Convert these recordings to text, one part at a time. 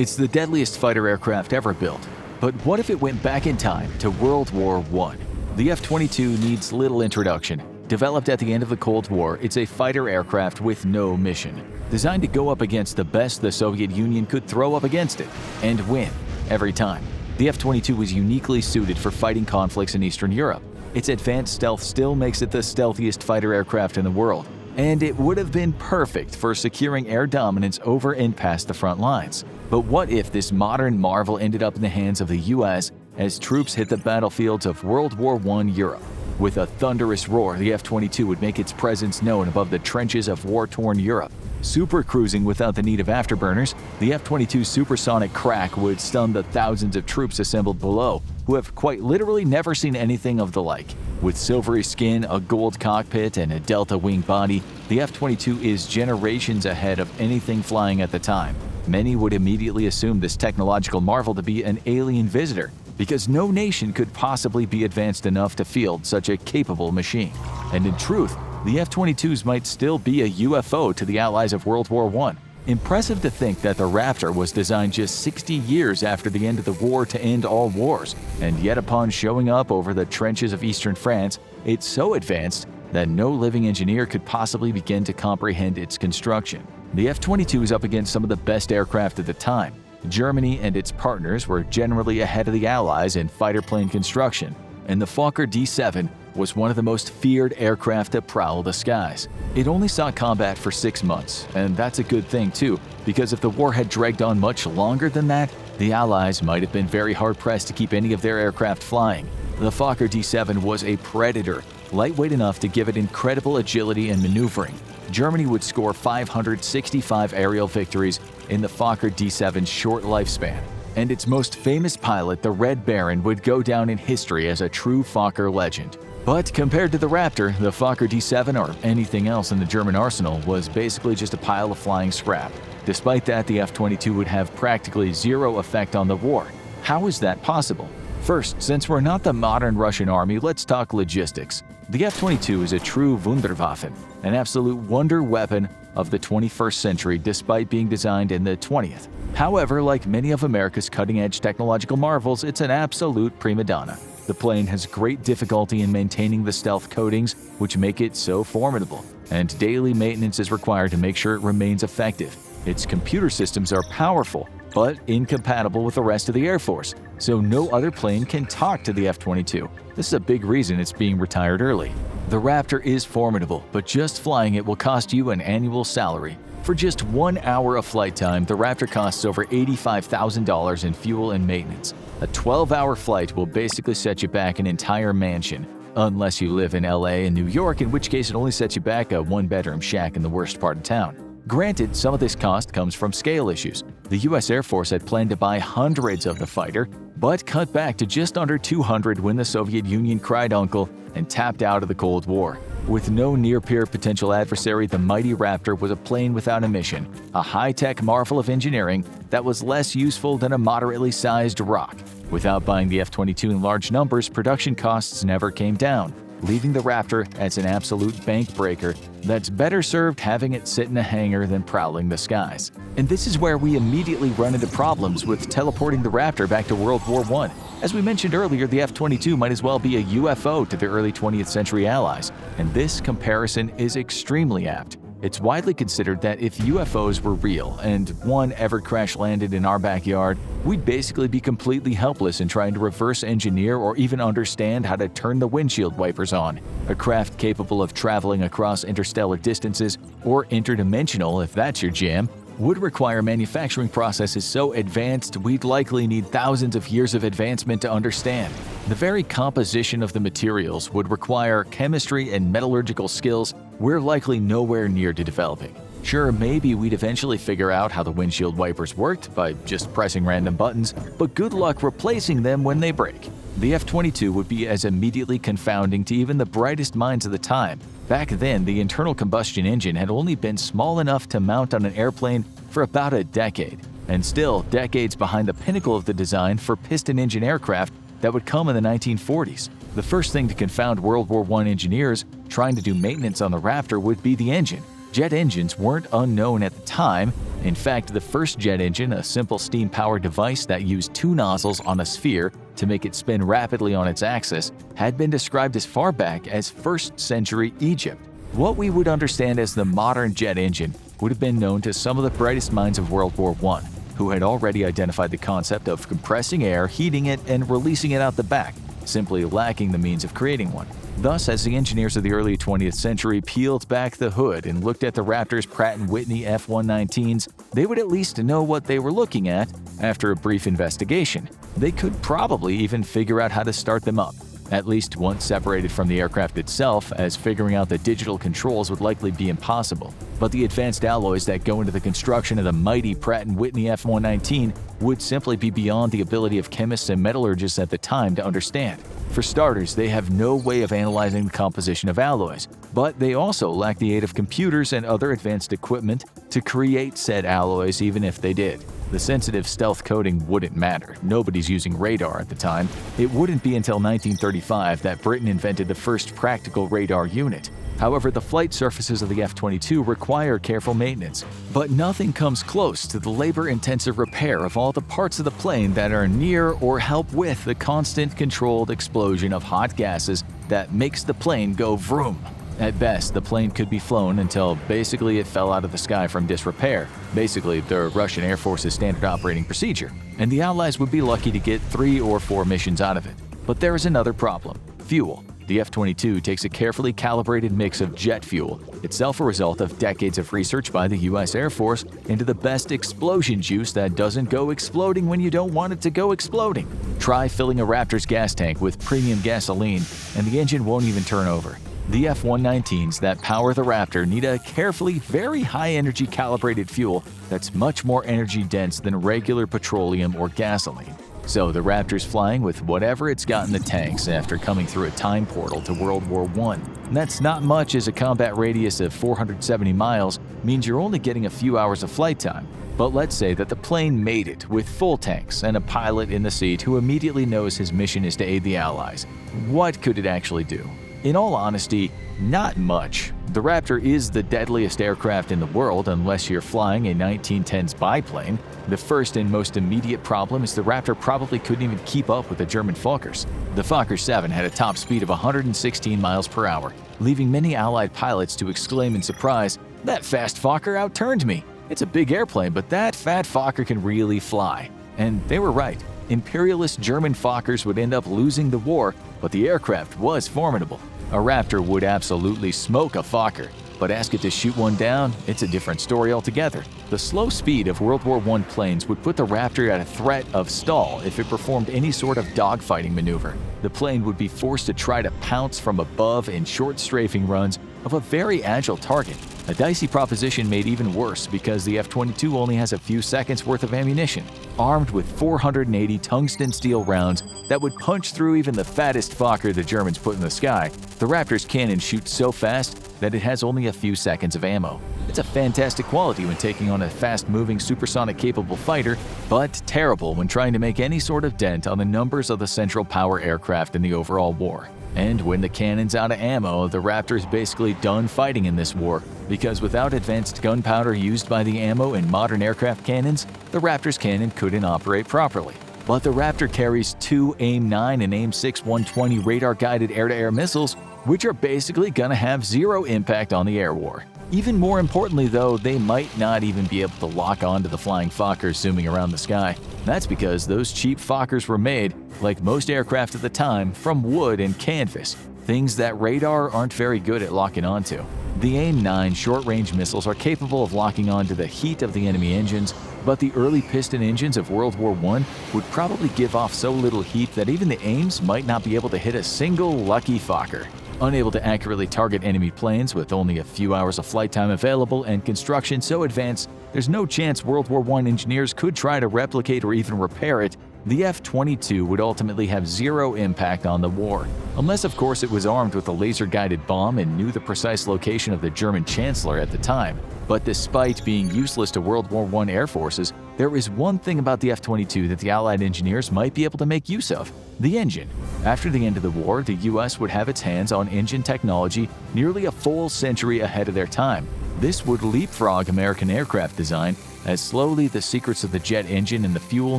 It's the deadliest fighter aircraft ever built. But what if it went back in time to World War I? The F-22 needs little introduction. Developed at the end of the Cold War, it's a fighter aircraft with no mission. Designed to go up against the best the Soviet Union could throw up against it, and win, every time. The F-22 was uniquely suited for fighting conflicts in Eastern Europe. Its advanced stealth still makes it the stealthiest fighter aircraft in the world, and it would have been perfect for securing air dominance over and past the front lines. But what if this modern marvel ended up in the hands of the US as troops hit the battlefields of World War I Europe? With a thunderous roar, the F-22 would make its presence known above the trenches of war-torn Europe. Super cruising without the need of afterburners, the F-22's supersonic crack would stun the thousands of troops assembled below, who have quite literally never seen anything of the like. With silvery skin, a gold cockpit, and a delta wing body, the F-22 is generations ahead of anything flying at the time. Many would immediately assume this technological marvel to be an alien visitor, because no nation could possibly be advanced enough to field such a capable machine. And in truth, the F-22s might still be a UFO to the Allies of World War I. Impressive to think that the Raptor was designed just 60 years after the end of the war to end all wars, and yet upon showing up over the trenches of eastern France, it's so advanced that no living engineer could possibly begin to comprehend its construction. The F-22 is up against some of the best aircraft at the time. Germany and its partners were generally ahead of the Allies in fighter plane construction, and the Fokker D-7 was one of the most feared aircraft to prowl the skies. It only saw combat for 6 months, and that's a good thing too, because if the war had dragged on much longer than that, the Allies might have been very hard-pressed to keep any of their aircraft flying. The Fokker D-7 was a predator, lightweight enough to give it incredible agility and maneuvering. Germany would score 565 aerial victories in the Fokker D-7's short lifespan, and its most famous pilot, the Red Baron, would go down in history as a true Fokker legend. But compared to the Raptor, the Fokker D-7 or anything else in the German arsenal was basically just a pile of flying scrap. Despite that, the F-22 would have practically zero effect on the war. How is that possible? First, since we're not the modern Russian army, let's talk logistics. The F-22 is a true Wunderwaffe, an absolute wonder weapon of the 21st century despite being designed in the 20th. However, like many of America's cutting-edge technological marvels, it's an absolute prima donna. The plane has great difficulty in maintaining the stealth coatings, which make it so formidable, and daily maintenance is required to make sure it remains effective. Its computer systems are powerful, but incompatible with the rest of the Air Force, so no other plane can talk to the F-22. This is a big reason it's being retired early. The Raptor is formidable, but just flying it will cost you an annual salary. For just 1 hour of flight time, the Raptor costs over $85,000 in fuel and maintenance. A 12-hour flight will basically set you back an entire mansion, unless you live in LA and New York, in which case it only sets you back a one-bedroom shack in the worst part of town. Granted, some of this cost comes from scale issues. The US Air Force had planned to buy hundreds of the fighter, but cut back to just under 200 when the Soviet Union cried uncle and tapped out of the Cold War. With no near-peer potential adversary, the mighty Raptor was a plane without a mission, a high-tech marvel of engineering that was less useful than a moderately sized rock. Without buying the F-22 in large numbers, production costs never came down, leaving the Raptor as an absolute bank breaker that's better served having it sit in a hangar than prowling the skies. And this is where we immediately run into problems with teleporting the Raptor back to World War I. As we mentioned earlier, the F-22 might as well be a UFO to the early 20th century Allies, and this comparison is extremely apt. It's widely considered that if UFOs were real and one ever crash-landed in our backyard, we'd basically be completely helpless in trying to reverse engineer or even understand how to turn the windshield wipers on. A craft capable of traveling across interstellar distances, or interdimensional if that's your jam, would require manufacturing processes so advanced we'd likely need thousands of years of advancement to understand. The very composition of the materials would require chemistry and metallurgical skills we're likely nowhere near to developing. Sure, maybe we'd eventually figure out how the windshield wipers worked by just pressing random buttons, but good luck replacing them when they break. The F-22 would be as immediately confounding to even the brightest minds of the time. Back then, the internal combustion engine had only been small enough to mount on an airplane for about a decade, and still decades behind the pinnacle of the design for piston engine aircraft that would come in the 1940s. The first thing to confound World War I engineers trying to do maintenance on the Raptor would be the engine. Jet engines weren't unknown at the time, In fact, the first jet engine, a simple steam-powered device that used two nozzles on a sphere to make it spin rapidly on its axis, had been described as far back as 1st century Egypt. What we would understand as the modern jet engine would have been known to some of the brightest minds of World War I, who had already identified the concept of compressing air, heating it, and releasing it out the back, simply lacking the means of creating one. Thus, as the engineers of the early 20th century peeled back the hood and looked at the Raptor's Pratt & Whitney F-119s, they would at least know what they were looking at. After a brief investigation, they could probably even figure out how to start them up, at least once separated from the aircraft itself, as figuring out the digital controls would likely be impossible. But the advanced alloys that go into the construction of the mighty Pratt & Whitney F-119 would simply be beyond the ability of chemists and metallurgists at the time to understand. For starters, they have no way of analyzing the composition of alloys, but they also lack the aid of computers and other advanced equipment to create said alloys even if they did. The sensitive stealth coating wouldn't matter. Nobody's using radar at the time. It wouldn't be until 1935 that Britain invented the first practical radar unit. However, the flight surfaces of the F-22 require careful maintenance, but nothing comes close to the labor-intensive repair of all the parts of the plane that are near or help with the constant controlled explosion of hot gases that makes the plane go vroom. At best, the plane could be flown until basically it fell out of the sky from disrepair, basically the Russian Air Force's standard operating procedure, and the Allies would be lucky to get 3 or 4 missions out of it. But there is another problem: fuel. The F-22 takes a carefully calibrated mix of jet fuel, itself a result of decades of research by the U.S. Air Force into the best explosion juice that doesn't go exploding when you don't want it to go exploding. Try filling a Raptor's gas tank with premium gasoline, and the engine won't even turn over. The F-119s that power the Raptor need a carefully, very high-energy calibrated fuel that's much more energy-dense than regular petroleum or gasoline. So the Raptor's flying with whatever it's got in the tanks after coming through a time portal to World War I. That's not much, as a combat radius of 470 miles means you're only getting a few hours of flight time. But let's say that the plane made it with full tanks and a pilot in the seat who immediately knows his mission is to aid the Allies. What could it actually do? In all honesty, not much. The Raptor is the deadliest aircraft in the world unless you're flying a 1910s biplane. The first and most immediate problem is the Raptor probably couldn't even keep up with the German Fokkers. The Fokker 7 had a top speed of 116 miles per hour, leaving many Allied pilots to exclaim in surprise, "That fast Fokker outturned me! It's a big airplane, but that fat Fokker can really fly." And they were right. Imperialist German Fokkers would end up losing the war, but the aircraft was formidable. A Raptor would absolutely smoke a Fokker, but ask it to shoot one down, it's a different story altogether. The slow speed of World War I planes would put the Raptor at a threat of stall if it performed any sort of dogfighting maneuver. The plane would be forced to try to pounce from above in short strafing runs of a very agile target. A dicey proposition made even worse because the F-22 only has a few seconds worth of ammunition. Armed with 480 tungsten steel rounds that would punch through even the fattest Fokker the Germans put in the sky, the Raptor's cannon shoots so fast that it has only a few seconds of ammo. It's a fantastic quality when taking on a fast-moving supersonic-capable fighter, but terrible when trying to make any sort of dent on the numbers of the Central Power aircraft in the overall war. And when the cannon's out of ammo, the Raptor is basically done fighting in this war, because without advanced gunpowder used by the ammo in modern aircraft cannons, the Raptor's cannon couldn't operate properly. But the Raptor carries 2 AIM-9 and AIM-6 120 radar-guided air-to-air missiles, which are basically gonna have zero impact on the air war. Even more importantly though, they might not even be able to lock onto the flying Fokkers zooming around the sky. That's because those cheap Fokkers were made, like most aircraft at the time, from wood and canvas, things that radar aren't very good at locking onto. The AIM-9 short-range missiles are capable of locking onto the heat of the enemy engines, but the early piston engines of World War I would probably give off so little heat that even the AIMs might not be able to hit a single lucky Fokker. Unable to accurately target enemy planes with only a few hours of flight time available and construction so advanced, there's no chance World War I engineers could try to replicate or even repair it. The F-22 would ultimately have zero impact on the war, unless of course it was armed with a laser-guided bomb and knew the precise location of the German Chancellor at the time. But despite being useless to World War I air forces, there is one thing about the F-22 that the Allied engineers might be able to make use of: the engine. After the end of the war, the US would have its hands on engine technology nearly a full century ahead of their time. This would leapfrog American aircraft design As slowly the secrets of the jet engine and the fuel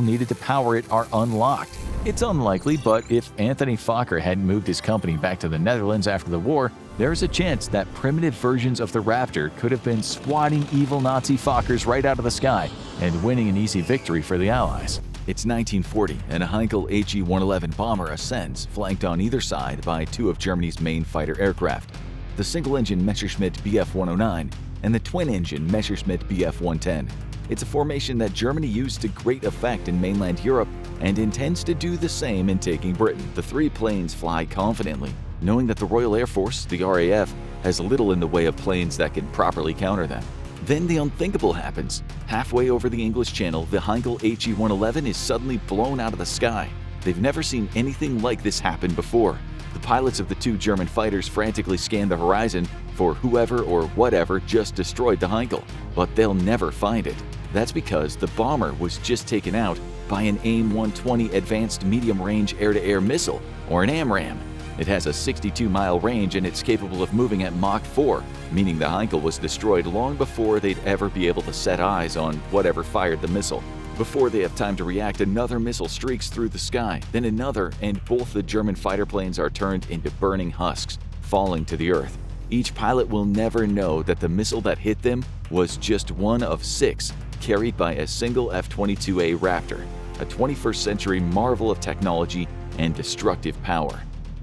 needed to power it are unlocked. It's unlikely, but if Anthony Fokker hadn't moved his company back to the Netherlands after the war, there's a chance that primitive versions of the Raptor could have been swatting evil Nazi Fokkers right out of the sky and winning an easy victory for the Allies. It's 1940, and a Heinkel HE-111 bomber ascends, flanked on either side by two of Germany's main fighter aircraft, the single-engine Messerschmitt Bf-109 and the twin-engine Messerschmitt Bf-110. It's a formation that Germany used to great effect in mainland Europe and intends to do the same in taking Britain. The three planes fly confidently, knowing that the Royal Air Force, the RAF, has little in the way of planes that can properly counter them. Then the unthinkable happens. Halfway over the English Channel, the Heinkel HE-111 is suddenly blown out of the sky. They've never seen anything like this happen before. The pilots of the two German fighters frantically scan the horizon for whoever or whatever just destroyed the Heinkel, but they'll never find it. That's because the bomber was just taken out by an AIM-120 Advanced Medium-Range Air-to-Air Missile, or an AMRAAM. It has a 62-mile range and it's capable of moving at Mach 4, meaning the Heinkel was destroyed long before they'd ever be able to set eyes on whatever fired the missile. Before they have time to react, another missile streaks through the sky, then another, and both the German fighter planes are turned into burning husks, falling to the earth. Each pilot will never know that the missile that hit them was just one of 6 carried by a single F-22A Raptor, a 21st century marvel of technology and destructive power.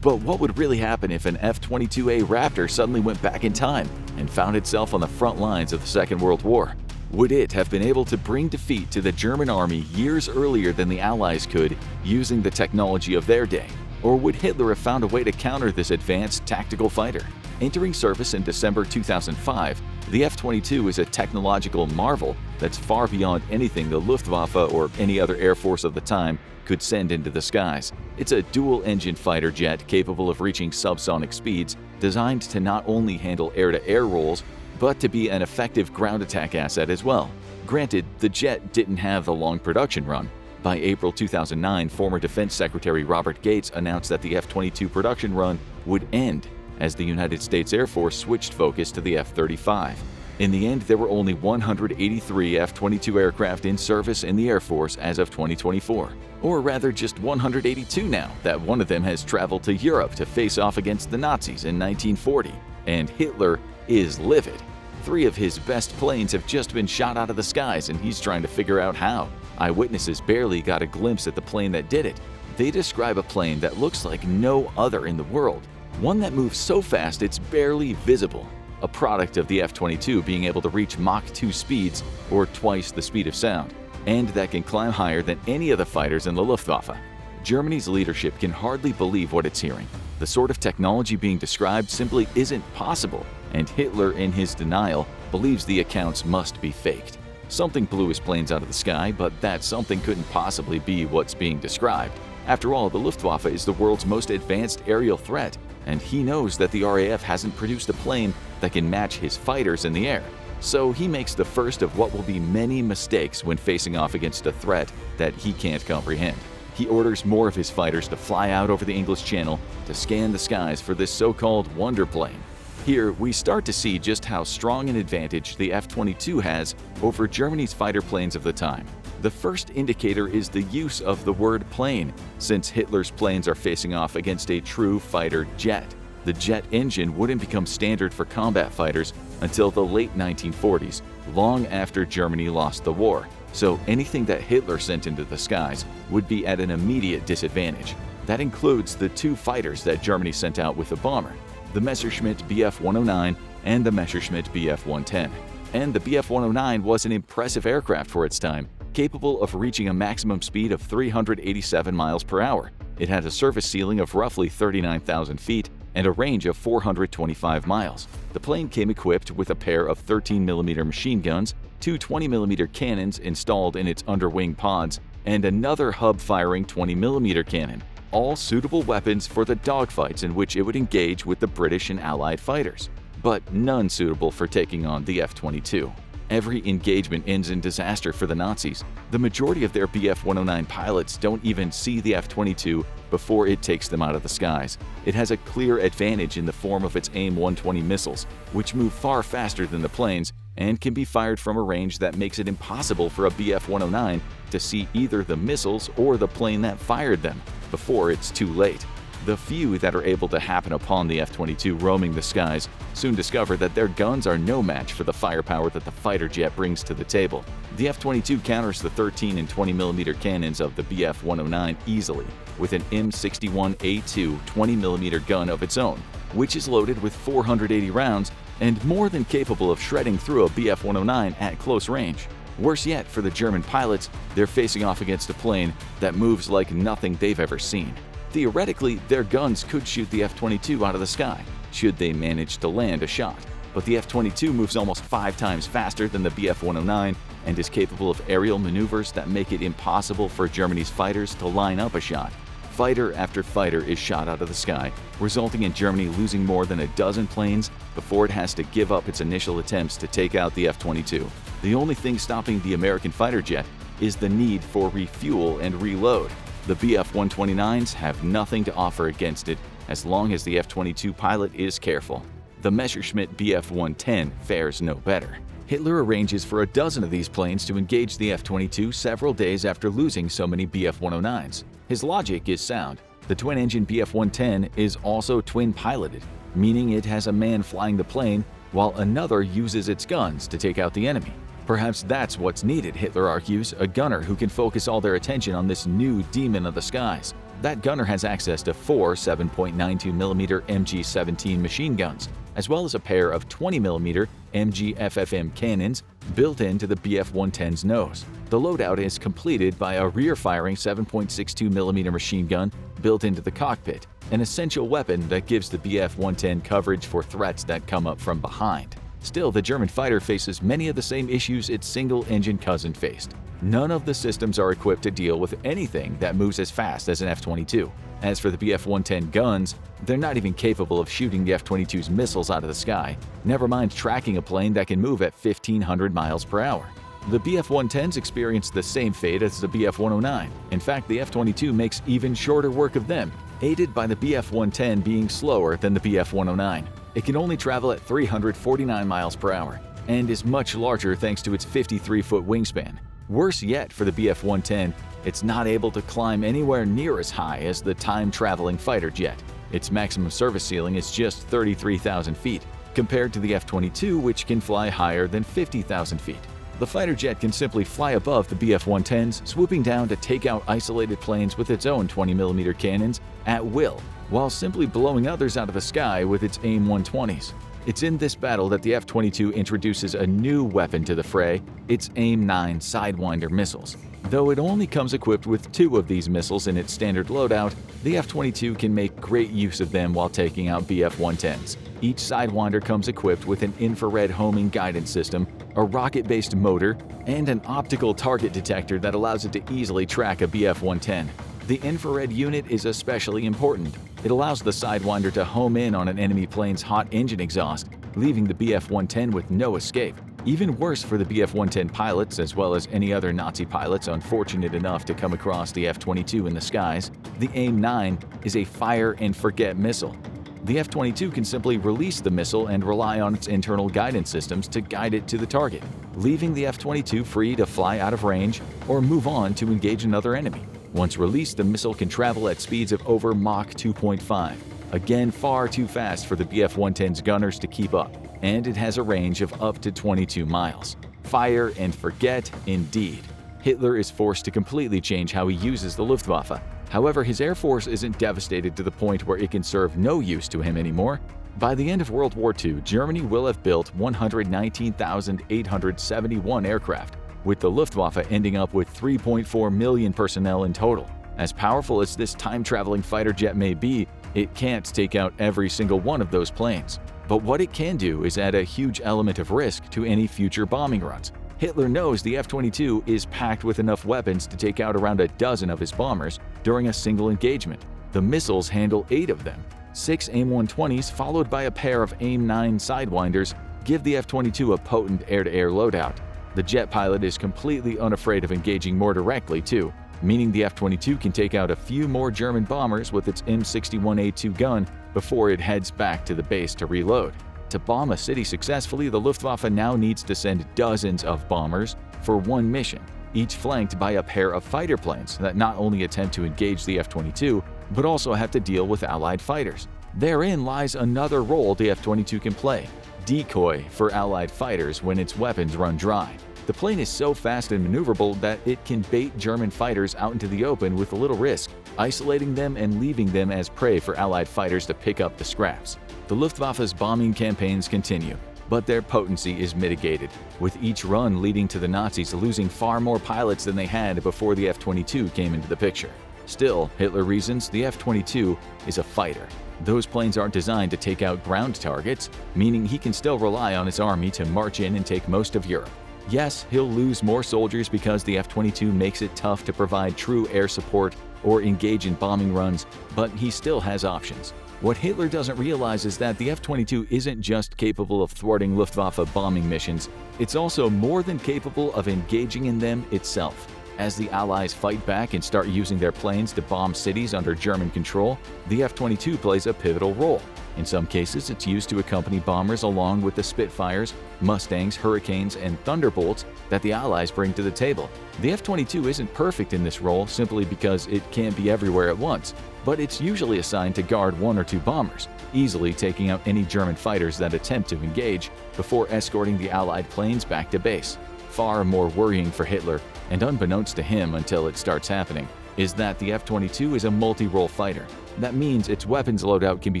But what would really happen if an F-22A Raptor suddenly went back in time and found itself on the front lines of the Second World War? Would it have been able to bring defeat to the German army years earlier than the Allies could using the technology of their day? Or would Hitler have found a way to counter this advanced tactical fighter? Entering service in December 2005, the F-22 is a technological marvel that's far beyond anything the Luftwaffe or any other air force of the time could send into the skies. It's a dual-engine fighter jet capable of reaching subsonic speeds, designed to not only handle air-to-air roles, but to be an effective ground attack asset as well. Granted, the jet didn't have the long production run. By April 2009, former Defense Secretary Robert Gates announced that the F-22 production run would end as the United States Air Force switched focus to the F-35. In the end, there were only 183 F-22 aircraft in service in the Air Force as of 2024. Or rather, just 182 now, that one of them has traveled to Europe to face off against the Nazis in 1940. And Hitler is livid. 3 of his best planes have just been shot out of the skies, and he's trying to figure out how. Eyewitnesses barely got a glimpse at the plane that did it. They describe a plane that looks like no other in the world. One that moves so fast it's barely visible. A product of the F-22 being able to reach Mach 2 speeds, or twice the speed of sound, and that can climb higher than any of the fighters in the Luftwaffe. Germany's leadership can hardly believe what it's hearing. The sort of technology being described simply isn't possible, and Hitler, in his denial, believes the accounts must be faked. Something blew his planes out of the sky, but that something couldn't possibly be what's being described. After all, the Luftwaffe is the world's most advanced aerial threat, and he knows that the RAF hasn't produced a plane that can match his fighters in the air. So he makes the first of what will be many mistakes when facing off against a threat that he can't comprehend. He orders more of his fighters to fly out over the English Channel to scan the skies for this so-called wonder plane. Here, we start to see just how strong an advantage the F-22 has over Germany's fighter planes of the time. The first indicator is the use of the word plane, since Hitler's planes are facing off against a true fighter jet. The jet engine wouldn't become standard for combat fighters until the late 1940s, long after Germany lost the war. So anything that Hitler sent into the skies would be at an immediate disadvantage. That includes the 2 fighters that Germany sent out with the bomber, the Messerschmitt Bf-109 and the Messerschmitt Bf-110. And the Bf-109 was an impressive aircraft for its time, capable of reaching a maximum speed of 387 miles per hour. It had a surface ceiling of roughly 39,000 feet and a range of 425 miles. The plane came equipped with a pair of 13mm machine guns, 2 20mm cannons installed in its underwing pods, and another hub-firing 20mm cannon, all suitable weapons for the dogfights in which it would engage with the British and Allied fighters, but none suitable for taking on the F-22. Every engagement ends in disaster for the Nazis. The majority of their Bf-109 pilots don't even see the F-22 before it takes them out of the skies. It has a clear advantage in the form of its AIM-120 missiles, which move far faster than the planes and can be fired from a range that makes it impossible for a Bf-109 to see either the missiles or the plane that fired them before it's too late. The few that are able to happen upon the F-22 roaming the skies soon discover that their guns are no match for the firepower that the fighter jet brings to the table. The F-22 counters the 13 and 20mm cannons of the Bf-109 easily with an M61A2 20mm gun of its own, which is loaded with 480 rounds and more than capable of shredding through a Bf-109 at close range. Worse yet for the German pilots, they're facing off against a plane that moves like nothing they've ever seen. Theoretically, their guns could shoot the F-22 out of the sky, should they manage to land a shot. But the F-22 moves almost 5 times faster than the Bf-109 and is capable of aerial maneuvers that make it impossible for Germany's fighters to line up a shot. Fighter after fighter is shot out of the sky, resulting in Germany losing more than a dozen planes before it has to give up its initial attempts to take out the F-22. The only thing stopping the American fighter jet is the need for refuel and reload. The Bf-129s have nothing to offer against it as long as the F-22 pilot is careful. The Messerschmitt Bf-110 fares no better. Hitler arranges for a dozen of these planes to engage the F-22 several days after losing so many Bf-109s. His logic is sound. The twin-engine Bf-110 is also twin-piloted, meaning it has a man flying the plane while another uses its guns to take out the enemy. Perhaps that's what's needed, Hitler argues, a gunner who can focus all their attention on this new demon of the skies. That gunner has access to 4 7.92mm MG-17 machine guns, as well as a pair of 20mm MG-FFM cannons built into the Bf-110's nose. The loadout is completed by a rear-firing 7.62mm machine gun built into the cockpit, an essential weapon that gives the Bf-110 coverage for threats that come up from behind. Still, the German fighter faces many of the same issues its single-engine cousin faced. None of the systems are equipped to deal with anything that moves as fast as an F-22. As for the Bf-110 guns, they're not even capable of shooting the F-22's missiles out of the sky, never mind tracking a plane that can move at 1,500 miles per hour. The Bf-110s experienced the same fate as the Bf-109. In fact, the F-22 makes even shorter work of them, aided by the Bf-110 being slower than the Bf-109. It can only travel at 349 miles per hour and is much larger thanks to its 53-foot wingspan. Worse yet for the Bf-110, it's not able to climb anywhere near as high as the time-traveling fighter jet. Its maximum service ceiling is just 33,000 feet, compared to the F-22, which can fly higher than 50,000 feet. The fighter jet can simply fly above the Bf-110s, swooping down to take out isolated planes with its own 20mm cannons at will, while simply blowing others out of the sky with its AIM-120s. It's in this battle that the F-22 introduces a new weapon to the fray, its AIM-9 Sidewinder missiles. Though it only comes equipped with 2 of these missiles in its standard loadout, the F-22 can make great use of them while taking out Bf-110s. Each Sidewinder comes equipped with an infrared homing guidance system, a rocket-based motor, and an optical target detector that allows it to easily track a Bf-110. The infrared unit is especially important. It allows the Sidewinder to home in on an enemy plane's hot engine exhaust, leaving the Bf-110 with no escape. Even worse for the Bf-110 pilots, as well as any other Nazi pilots unfortunate enough to come across the F-22 in the skies, the AIM-9 is a fire-and-forget missile. The F-22 can simply release the missile and rely on its internal guidance systems to guide it to the target, leaving the F-22 free to fly out of range or move on to engage another enemy. Once released, the missile can travel at speeds of over Mach 2.5, again far too fast for the Bf-110's gunners to keep up, and it has a range of up to 22 miles. Fire and forget indeed. Hitler is forced to completely change how he uses the Luftwaffe. However, his air force isn't devastated to the point where it can serve no use to him anymore. By the end of World War II, Germany will have built 119,871 aircraft, with the Luftwaffe ending up with 3.4 million personnel in total. As powerful as this time-traveling fighter jet may be, it can't take out every single one of those planes. But what it can do is add a huge element of risk to any future bombing runs. Hitler knows the F-22 is packed with enough weapons to take out around a dozen of his bombers during a single engagement. The missiles handle 8 of them. 6 AIM-120s followed by a pair of AIM-9 Sidewinders give the F-22 a potent air-to-air loadout. The jet pilot is completely unafraid of engaging more directly too, meaning the F-22 can take out a few more German bombers with its M61A2 gun before it heads back to the base to reload. To bomb a city successfully, the Luftwaffe now needs to send dozens of bombers for one mission, each flanked by a pair of fighter planes that not only attempt to engage the F-22, but also have to deal with Allied fighters. Therein lies another role the F-22 can play: decoy for Allied fighters when its weapons run dry. The plane is so fast and maneuverable that it can bait German fighters out into the open with little risk, isolating them and leaving them as prey for Allied fighters to pick up the scraps. The Luftwaffe's bombing campaigns continue, but their potency is mitigated, with each run leading to the Nazis losing far more pilots than they had before the F-22 came into the picture. Still, Hitler reasons the F-22 is a fighter. Those planes aren't designed to take out ground targets, meaning he can still rely on his army to march in and take most of Europe. Yes, he'll lose more soldiers because the F-22 makes it tough to provide true air support or engage in bombing runs, but he still has options. What Hitler doesn't realize is that the F-22 isn't just capable of thwarting Luftwaffe bombing missions, it's also more than capable of engaging in them itself. As the Allies fight back and start using their planes to bomb cities under German control, the F-22 plays a pivotal role. In some cases, it's used to accompany bombers along with the Spitfires, Mustangs, Hurricanes, and Thunderbolts that the Allies bring to the table. The F-22 isn't perfect in this role simply because it can't be everywhere at once, but it's usually assigned to guard one or two bombers, easily taking out any German fighters that attempt to engage before escorting the Allied planes back to base. Far more worrying for Hitler, and unbeknownst to him until it starts happening, is that the F-22 is a multi-role fighter. That means its weapons loadout can be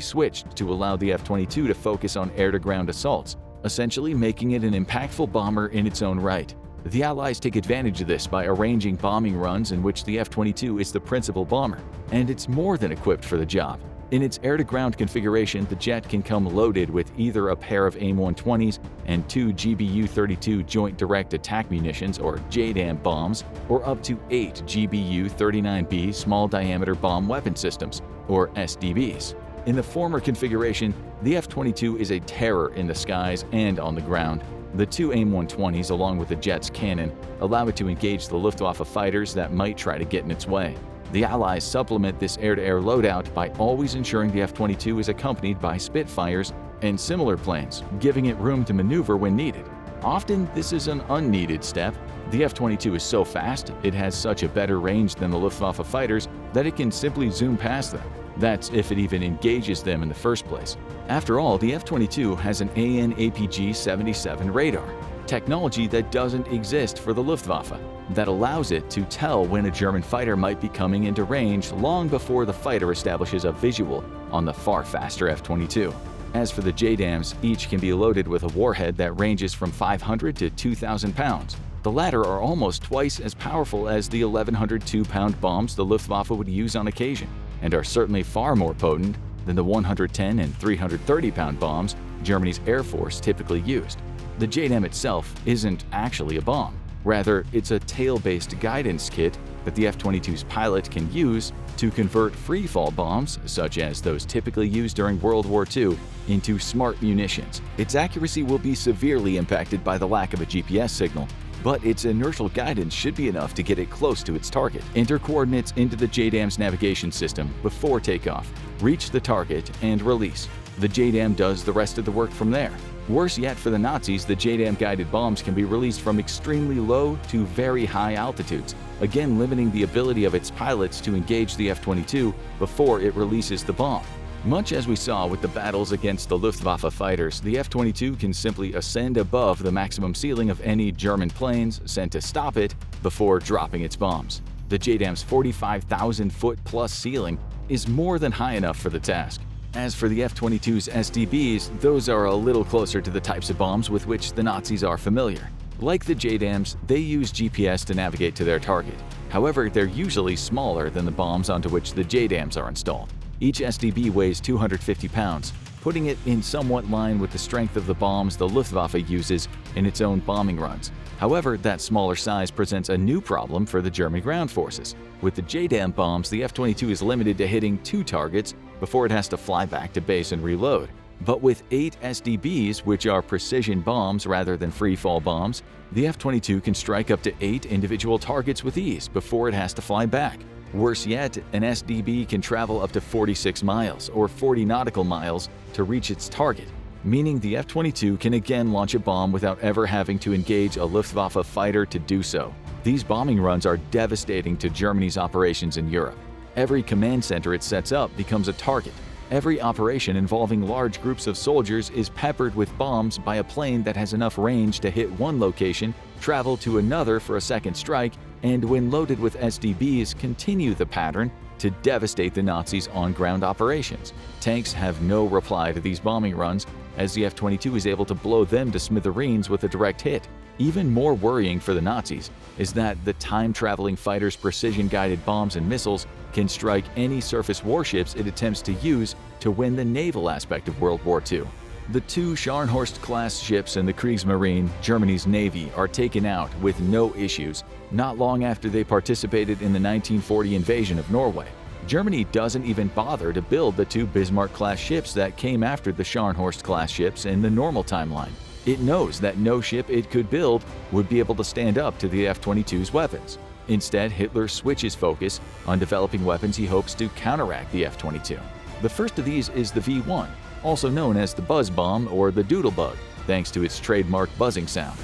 switched to allow the F-22 to focus on air-to-ground assaults, essentially making it an impactful bomber in its own right. The Allies take advantage of this by arranging bombing runs in which the F-22 is the principal bomber, and it's more than equipped for the job. In its air-to-ground configuration, the jet can come loaded with either a pair of AIM-120s and 2 GBU-32 Joint Direct Attack Munitions or JDAM bombs, or up to 8 GBU-39B Small Diameter Bomb Weapon Systems, or SDBs. In the former configuration, the F-22 is a terror in the skies and on the ground. The 2 AIM-120s, along with the jet's cannon, allow it to engage the Luftwaffe fighters that might try to get in its way. The Allies supplement this air-to-air loadout by always ensuring the F-22 is accompanied by Spitfires and similar planes, giving it room to maneuver when needed. Often, this is an unneeded step. The F-22 is so fast, it has such a better range than the Luftwaffe fighters that it can simply zoom past them. That's if it even engages them in the first place. After all, the F-22 has an AN/APG-77 radar, technology that doesn't exist for the Luftwaffe, that allows it to tell when a German fighter might be coming into range long before the fighter establishes a visual on the far faster F-22. As for the JDAMs, each can be loaded with a warhead that ranges from 500 to 2,000 pounds. The latter are almost twice as powerful as the 1,102-pound bombs the Luftwaffe would use on occasion, and are certainly far more potent than the 110 and 330-pound bombs Germany's Air Force typically used. The JDAM itself isn't actually a bomb. Rather, it's a tail-based guidance kit that the F-22's pilot can use to convert free-fall bombs, such as those typically used during World War II, into smart munitions. Its accuracy will be severely impacted by the lack of a GPS signal, but its inertial guidance should be enough to get it close to its target. Enter coordinates into the JDAM's navigation system before takeoff, reach the target, and release. The JDAM does the rest of the work from there. Worse yet for the Nazis, the JDAM-guided bombs can be released from extremely low to very high altitudes, again limiting the ability of its pilots to engage the F-22 before it releases the bomb. Much as we saw with the battles against the Luftwaffe fighters, the F-22 can simply ascend above the maximum ceiling of any German planes sent to stop it before dropping its bombs. The JDAM's 45,000-foot-plus ceiling is more than high enough for the task. As for the F-22's SDBs, those are a little closer to the types of bombs with which the Nazis are familiar. Like the JDAMs, they use GPS to navigate to their target. However, they're usually smaller than the bombs onto which the JDAMs are installed. Each SDB weighs 250 pounds, putting it in somewhat line with the strength of the bombs the Luftwaffe uses in its own bombing runs. However, that smaller size presents a new problem for the German ground forces. With the JDAM bombs, the F-22 is limited to hitting 2 targets before it has to fly back to base and reload. But with 8 SDBs, which are precision bombs rather than free-fall bombs, the F-22 can strike up to 8 individual targets with ease before it has to fly back. Worse yet, an SDB can travel up to 46 miles or 40 nautical miles to reach its target. meaning the F-22 can again launch a bomb without ever having to engage a Luftwaffe fighter to do so. These bombing runs are devastating to Germany's operations in Europe. Every command center it sets up becomes a target. Every operation involving large groups of soldiers is peppered with bombs by a plane that has enough range to hit one location, travel to another for a second strike, and when loaded with SDBs, continue the pattern to devastate the Nazis' on-ground operations. Tanks have no reply to these bombing runs, as the F-22 is able to blow them to smithereens with a direct hit. Even more worrying for the Nazis is that the time-traveling fighter's precision-guided bombs and missiles can strike any surface warships it attempts to use to win the naval aspect of World War II. The two Scharnhorst-class ships in the Kriegsmarine, Germany's navy, are taken out with no issues, not long after they participated in the 1940 invasion of Norway. Germany doesn't even bother to build the two Bismarck-class ships that came after the Scharnhorst-class ships in the normal timeline. It knows that no ship it could build would be able to stand up to the F-22's weapons. Instead, Hitler switches focus on developing weapons he hopes to counteract the F-22. The first of these is the V-1, also known as the buzz bomb or the doodlebug, thanks to its trademark buzzing sound.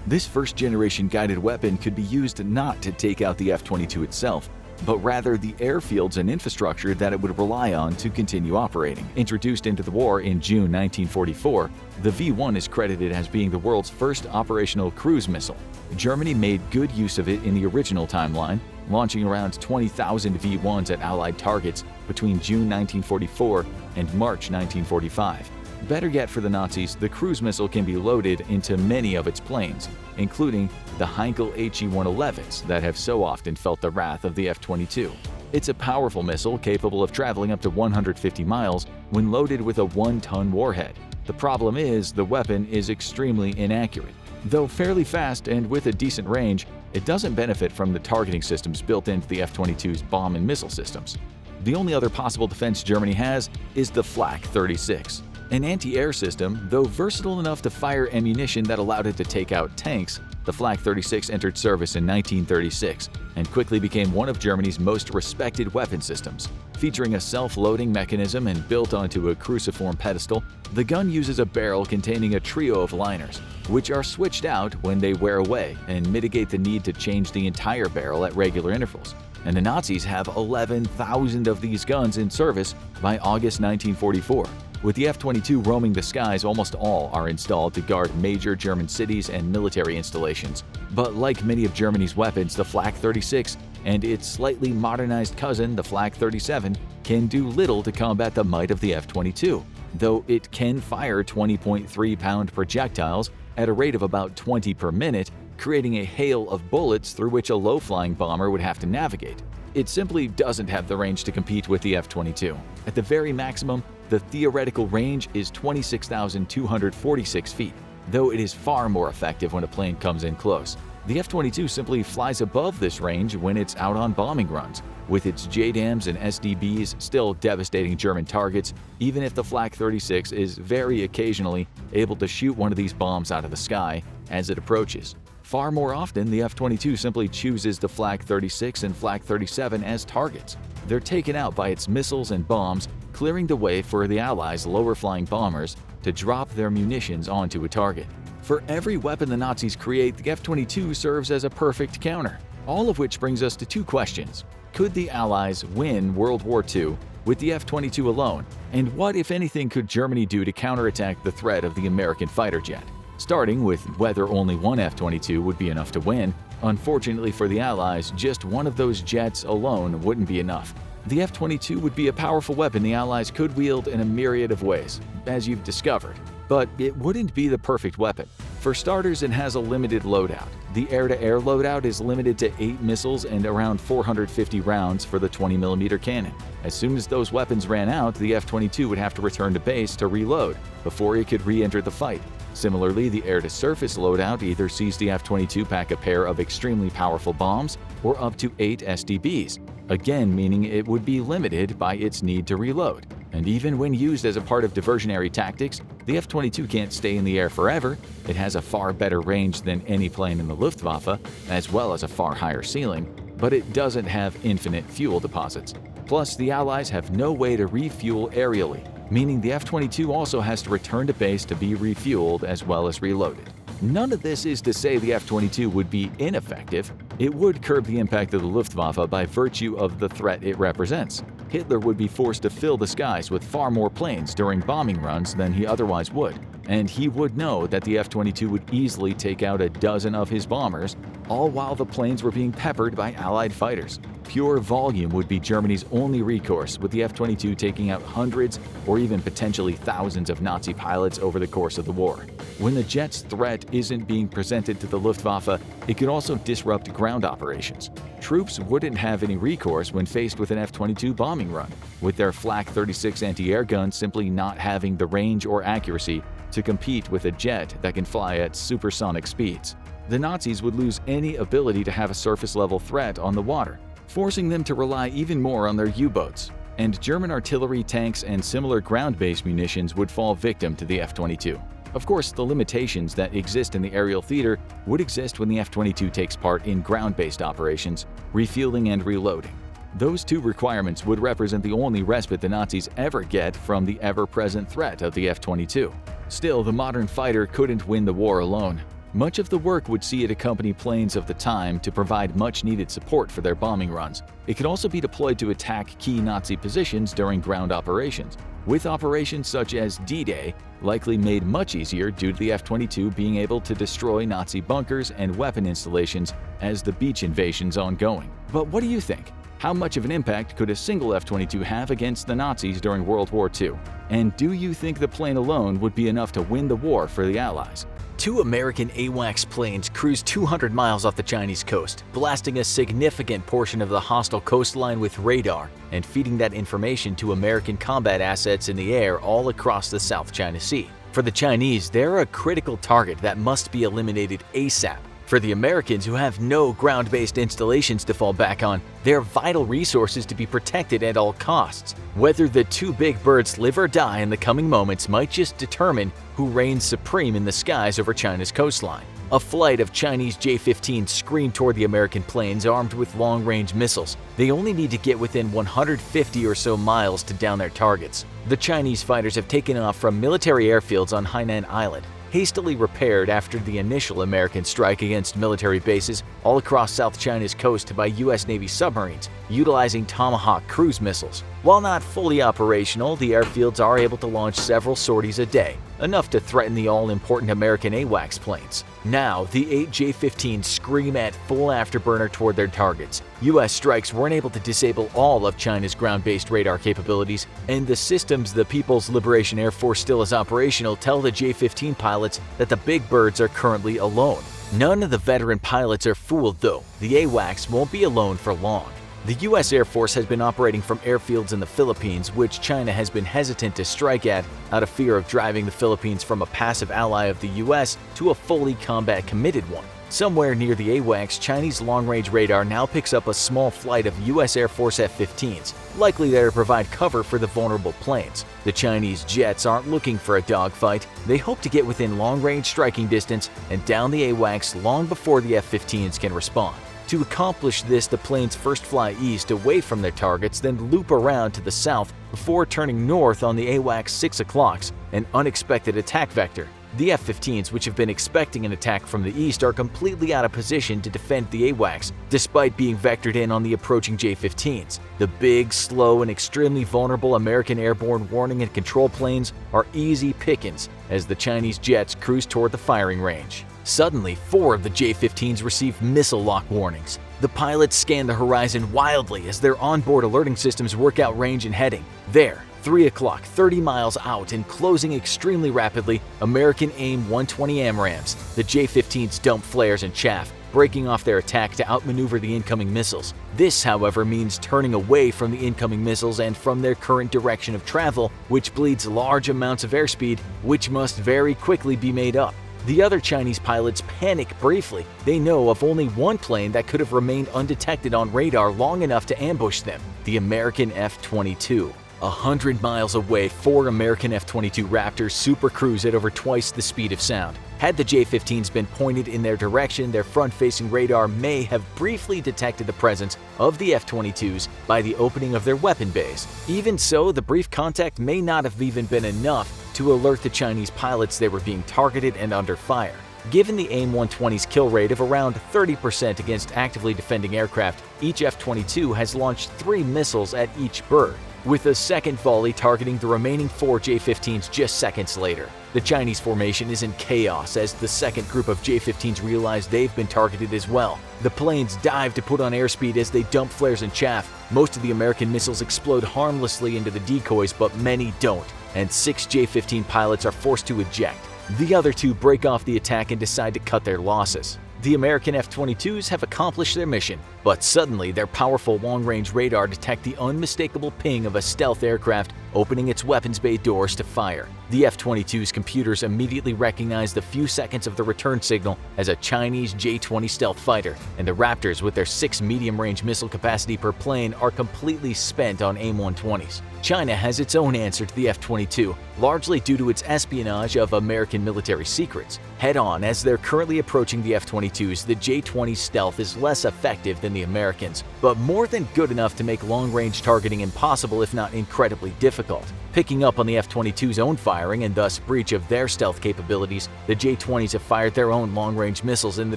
This first-generation guided weapon could be used not to take out the F-22 itself, but rather the airfields and infrastructure that it would rely on to continue operating. Introduced into the war in June 1944, the V-1 is credited as being the world's first operational cruise missile. Germany made good use of it in the original timeline, launching around 20,000 V-1s at Allied targets between June 1944 and March 1945. Better yet for the Nazis, the cruise missile can be loaded into many of its planes, including the Heinkel HE-111s that have so often felt the wrath of the F-22. It's a powerful missile capable of traveling up to 150 miles when loaded with a 1-ton warhead. The problem is the weapon is extremely inaccurate. Though fairly fast and with a decent range, it doesn't benefit from the targeting systems built into the F-22's bomb and missile systems. The only other possible defense Germany has is the Flak 36. An anti-air system, though versatile enough to fire ammunition that allowed it to take out tanks, the Flak 36 entered service in 1936 and quickly became one of Germany's most respected weapon systems. Featuring a self-loading mechanism and built onto a cruciform pedestal, the gun uses a barrel containing a trio of liners, which are switched out when they wear away and mitigate the need to change the entire barrel at regular intervals. And the Nazis have 11,000 of these guns in service by August 1944. With the F-22 roaming the skies, almost all are installed to guard major German cities and military installations. But like many of Germany's weapons, the Flak 36 and its slightly modernized cousin, the Flak 37, can do little to combat the might of the F-22, though it can fire 20.3-pound projectiles at a rate of about 20 per minute, creating a hail of bullets through which a low-flying bomber would have to navigate. It simply doesn't have the range to compete with the F-22. At the very maximum, the theoretical range is 26,246 feet, though it is far more effective when a plane comes in close. The F-22 simply flies above this range when it's out on bombing runs, with its JDAMs and SDBs still devastating German targets, even if the Flak 36 is very occasionally able to shoot one of these bombs out of the sky as it approaches. Far more often, the F-22 simply chooses the Flak 36 and Flak 37 as targets. They're taken out by its missiles and bombs, clearing the way for the Allies' lower-flying bombers to drop their munitions onto a target. For every weapon the Nazis create, the F-22 serves as a perfect counter. All of which brings us to two questions. Could the Allies win World War II with the F-22 alone? And what, if anything, could Germany do to counterattack the threat of the American fighter jet? Starting with whether only one F-22 would be enough to win, unfortunately for the Allies, just one of those jets alone wouldn't be enough. The F-22 would be a powerful weapon the Allies could wield in a myriad of ways, as you've discovered. But it wouldn't be the perfect weapon. For starters, it has a limited loadout. The air-to-air loadout is limited to 8 missiles and around 450 rounds for the 20mm cannon. As soon as those weapons ran out, the F-22 would have to return to base to reload before it could re-enter the fight. Similarly, the air-to-surface loadout either sees the F-22 pack a pair of extremely powerful bombs or up to 8 SDBs, again meaning it would be limited by its need to reload. And even when used as a part of diversionary tactics, the F-22 can't stay in the air forever. It has a far better range than any plane in the Luftwaffe, as well as a far higher ceiling, but it doesn't have infinite fuel deposits. Plus, the Allies have no way to refuel aerially. meaning the F-22 also has to return to base to be refueled as well as reloaded. None of this is to say the F-22 would be ineffective. It would curb the impact of the Luftwaffe by virtue of the threat it represents. Hitler would be forced to fill the skies with far more planes during bombing runs than he otherwise would, and he would know that the F-22 would easily take out a dozen of his bombers, all while the planes were being peppered by Allied fighters. Pure volume would be Germany's only recourse, with the F-22 taking out hundreds or even potentially thousands of Nazi pilots over the course of the war. When the jet's threat isn't being presented to the Luftwaffe, it could also disrupt ground operations. Troops wouldn't have any recourse when faced with an F-22 bombing run, with their Flak 36 anti-air guns simply not having the range or accuracy to compete with a jet that can fly at supersonic speeds. The Nazis would lose any ability to have a surface-level threat on the water, forcing them to rely even more on their U-boats. And German artillery, tanks, and similar ground-based munitions would fall victim to the F-22. Of course, the limitations that exist in the aerial theater would exist when the F-22 takes part in ground-based operations, refueling and reloading. Those two requirements would represent the only respite the Nazis ever get from the ever-present threat of the F-22. Still, the modern fighter couldn't win the war alone. Much of the work would see it accompany planes of the time to provide much-needed support for their bombing runs. It could also be deployed to attack key Nazi positions during ground operations, with operations such as D-Day likely made much easier due to the F-22 being able to destroy Nazi bunkers and weapon installations as the beach invasion's ongoing. But what do you think? How much of an impact could a single F-22 have against the Nazis during World War II? And do you think the plane alone would be enough to win the war for the Allies? Two American AWACS planes cruised 200 miles off the Chinese coast, blasting a significant portion of the hostile coastline with radar and feeding that information to American combat assets in the air all across the South China Sea. For the Chinese, they're a critical target that must be eliminated ASAP. For the Americans, who have no ground-based installations to fall back on, they're vital resources to be protected at all costs. Whether the two big birds live or die in the coming moments might just determine who reigns supreme in the skies over China's coastline. A flight of Chinese J-15s screamed toward the American planes armed with long-range missiles. They only need to get within 150 or so miles to down their targets. The Chinese fighters have taken off from military airfields on Hainan Island, hastily repaired after the initial American strike against military bases all across South China's coast by U.S. Navy submarines, utilizing Tomahawk cruise missiles. While not fully operational, the airfields are able to launch several sorties a day, enough to threaten the all-important American AWACS planes. Now, the 8 J-15s scream at full afterburner toward their targets. U.S. strikes weren't able to disable all of China's ground-based radar capabilities, and the systems the People's Liberation Air Force still has operational tell the J-15 pilots that the big birds are currently alone. None of the veteran pilots are fooled, though. The AWACS won't be alone for long. The U.S. Air Force has been operating from airfields in the Philippines, which China has been hesitant to strike at out of fear of driving the Philippines from a passive ally of the U.S. to a fully combat-committed one. Somewhere near the AWACS, Chinese long-range radar now picks up a small flight of U.S. Air Force F-15s, likely there to provide cover for the vulnerable planes. The Chinese jets aren't looking for a dogfight. They hope to get within long-range striking distance and down the AWACS long before the F-15s can respond. To accomplish this, the planes first fly east away from their targets, then loop around to the south before turning north on the AWACS 6 o'clocks, an unexpected attack vector. The F-15s, which have been expecting an attack from the east, are completely out of position to defend the AWACS, despite being vectored in on the approaching J-15s. The big, slow, and extremely vulnerable American airborne warning and control planes are easy pickings as the Chinese jets cruise toward the firing range. Suddenly, 4 of the J-15s receive missile lock warnings. The pilots scan the horizon wildly as their onboard alerting systems work out range and heading. There, 3 o'clock, 30 miles out and closing extremely rapidly, American AIM-120 AMRAAMs. The J-15s dump flares and chaff, breaking off their attack to outmaneuver the incoming missiles. This, however, means turning away from the incoming missiles and from their current direction of travel, which bleeds large amounts of airspeed, which must very quickly be made up. The other Chinese pilots panic briefly. They know of only one plane that could have remained undetected on radar long enough to ambush them, the American F-22. 100 miles away, 4 American F-22 Raptors supercruise at over twice the speed of sound. Had the J-15s been pointed in their direction, their front-facing radar may have briefly detected the presence of the F-22s by the opening of their weapon bays. Even so, the brief contact may not have even been enough to alert the Chinese pilots they were being targeted and under fire. Given the AIM-120's kill rate of around 30% against actively defending aircraft, each F-22 has launched 3 missiles at each bird, with a second volley targeting the remaining 4 J-15s just seconds later. The Chinese formation is in chaos as the second group of J-15s realize they've been targeted as well. The planes dive to put on airspeed as they dump flares and chaff. Most of the American missiles explode harmlessly into the decoys, but many don't, and 6 J-15 pilots are forced to eject. The other 2 break off the attack and decide to cut their losses. The American F-22s have accomplished their mission, but suddenly their powerful long-range radar detect the unmistakable ping of a stealth aircraft opening its weapons bay doors to fire. The F-22's computers immediately recognize the few seconds of the return signal as a Chinese J-20 stealth fighter, and the Raptors, with their 6 medium-range missile capacity per plane, are completely spent on AIM-120s. China has its own answer to the F-22, largely due to its espionage of American military secrets. Head-on, as they're currently approaching the F-22s, the J-20 stealth is less effective than the Americans, but more than good enough to make long-range targeting impossible, if not incredibly difficult. Picking up on the F-22's own firing and thus breach of their stealth capabilities, the J-20s have fired their own long-range missiles in the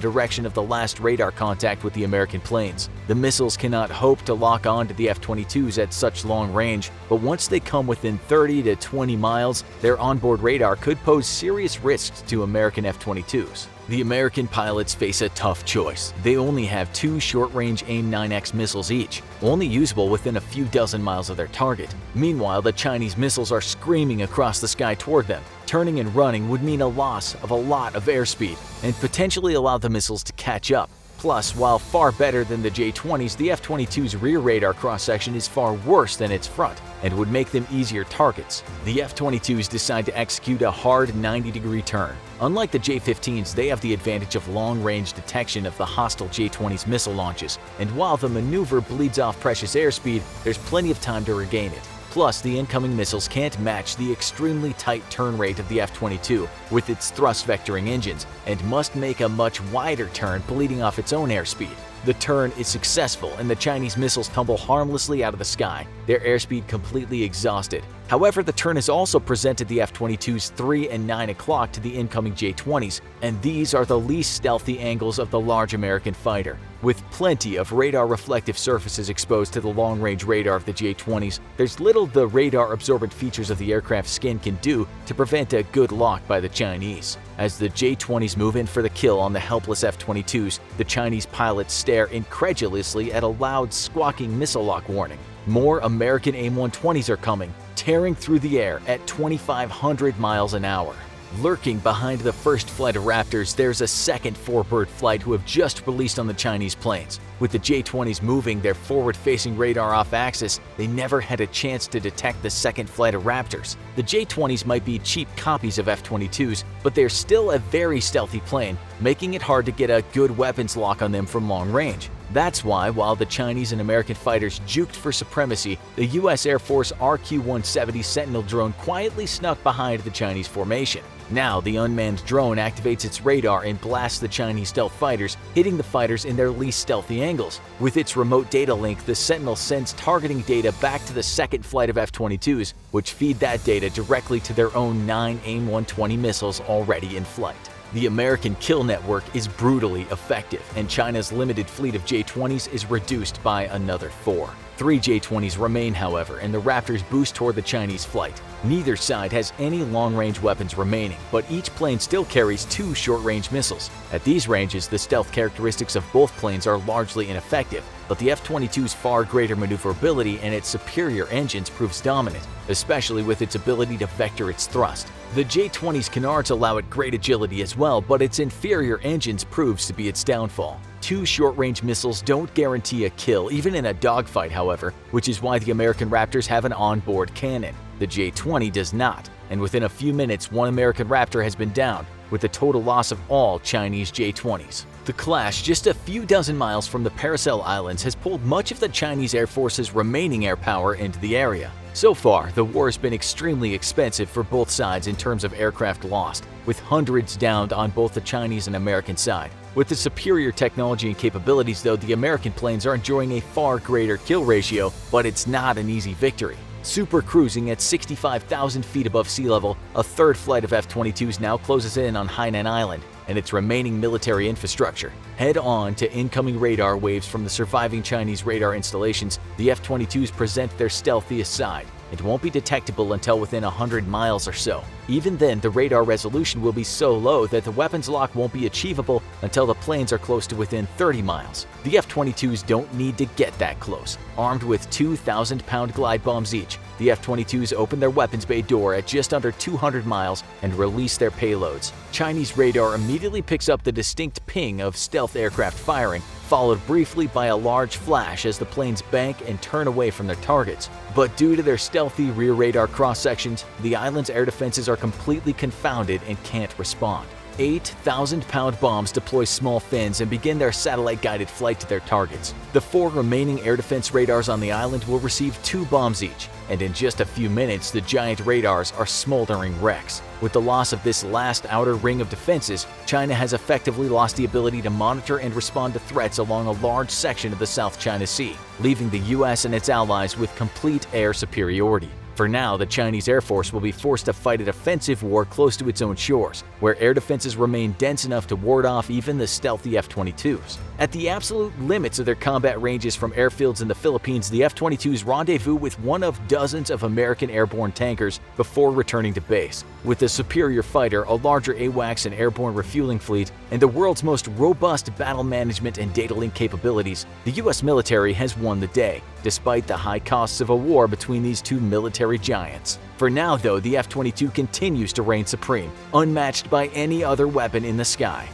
direction of the last radar contact with the American planes. The missiles cannot hope to lock on to the F-22s at such long range, but once they come within 30 to 20 miles, their onboard radar could pose serious risks to American F-22s. The American pilots face a tough choice. They only have 2 short-range AIM-9X missiles each, only usable within a few dozen miles of their target. Meanwhile, the Chinese missiles are screaming across the sky toward them. Turning and running would mean a loss of a lot of airspeed and potentially allow the missiles to catch up. Plus, while far better than the J-20s, the F-22's rear radar cross-section is far worse than its front and would make them easier targets. The F-22s decide to execute a hard 90-degree turn. Unlike the J-15s, they have the advantage of long-range detection of the hostile J-20's missile launches, and while the maneuver bleeds off precious airspeed, there's plenty of time to regain it. Plus, the incoming missiles can't match the extremely tight turn rate of the F-22 with its thrust vectoring engines and must make a much wider turn, bleeding off its own airspeed. The turn is successful and the Chinese missiles tumble harmlessly out of the sky, their airspeed completely exhausted. However, the turn has also presented the F-22's 3 and 9 o'clock to the incoming J-20s, and these are the least stealthy angles of the large American fighter. With plenty of radar reflective surfaces exposed to the long-range radar of the J-20s, there's little the radar-absorbent features of the aircraft's skin can do to prevent a good lock by the Chinese. As the J-20s move in for the kill on the helpless F-22s, the Chinese pilots stare incredulously at a loud, squawking missile lock warning. More American AIM-120s are coming, tearing through the air at 2,500 miles an hour. Lurking behind the first flight of Raptors, there's a second 4-bird flight who have just released on the Chinese planes. With the J-20s moving their forward-facing radar off-axis, they never had a chance to detect the second flight of Raptors. The J-20s might be cheap copies of F-22s, but they're still a very stealthy plane, making it hard to get a good weapons lock on them from long range. That's why, while the Chinese and American fighters juked for supremacy, the U.S. Air Force RQ-170 Sentinel drone quietly snuck behind the Chinese formation. Now, the unmanned drone activates its radar and blasts the Chinese stealth fighters, hitting the fighters in their least stealthy angles. With its remote data link, the Sentinel sends targeting data back to the second flight of F-22s, which feed that data directly to their own 9 AIM-120 missiles already in flight. The American kill network is brutally effective, and China's limited fleet of J-20s is reduced by another 4. 3 J-20s remain, however, and the Raptors boost toward the Chinese flight. Neither side has any long-range weapons remaining, but each plane still carries 2 short-range missiles. At these ranges, the stealth characteristics of both planes are largely ineffective, but the F-22's far greater maneuverability and its superior engines proves dominant, especially with its ability to vector its thrust. The J-20's canards allow it great agility as well, but its inferior engines proves to be its downfall. 2 short-range missiles don't guarantee a kill, even in a dogfight, however, which is why the American Raptors have an onboard cannon. The J-20 does not, and within a few minutes, 1 American Raptor has been downed, with the total loss of all Chinese J-20s. The clash, just a few dozen miles from the Paracel Islands, has pulled much of the Chinese Air Force's remaining air power into the area. So far, the war has been extremely expensive for both sides in terms of aircraft lost, with hundreds downed on both the Chinese and American side. With the superior technology and capabilities, though, the American planes are enjoying a far greater kill ratio, but it's not an easy victory. Super cruising at 65,000 feet above sea level, a third flight of F-22s now closes in on Hainan Island and its remaining military infrastructure. Head on to incoming radar waves from the surviving Chinese radar installations, the F-22s present their stealthiest side. It won't be detectable until within 100 miles or so. Even then, the radar resolution will be so low that the weapons lock won't be achievable until the planes are close to within 30 miles. The F-22s don't need to get that close. Armed with 2,000-pound glide bombs each, the F-22s open their weapons bay door at just under 200 miles and release their payloads. Chinese radar immediately picks up the distinct ping of stealth aircraft firing, followed briefly by a large flash as the planes bank and turn away from their targets. But due to their stealthy rear radar cross-sections, the island's air defenses are completely confounded and can't respond. 8,000-pound bombs deploy small fins and begin their satellite-guided flight to their targets. The 4 remaining air defense radars on the island will receive 2 bombs each, and in just a few minutes the giant radars are smoldering wrecks. With the loss of this last outer ring of defenses, China has effectively lost the ability to monitor and respond to threats along a large section of the South China Sea, leaving the US and its allies with complete air superiority. For now, the Chinese Air Force will be forced to fight a defensive war close to its own shores, where air defenses remain dense enough to ward off even the stealthy F-22s. At the absolute limits of their combat ranges from airfields in the Philippines, the F-22s rendezvous with one of dozens of American airborne tankers before returning to base. With a superior fighter, a larger AWACS and airborne refueling fleet, and the world's most robust battle management and data link capabilities, the US military has won the day, despite the high costs of a war between these two military giants. For now, though, the F-22 continues to reign supreme, unmatched by any other weapon in the sky.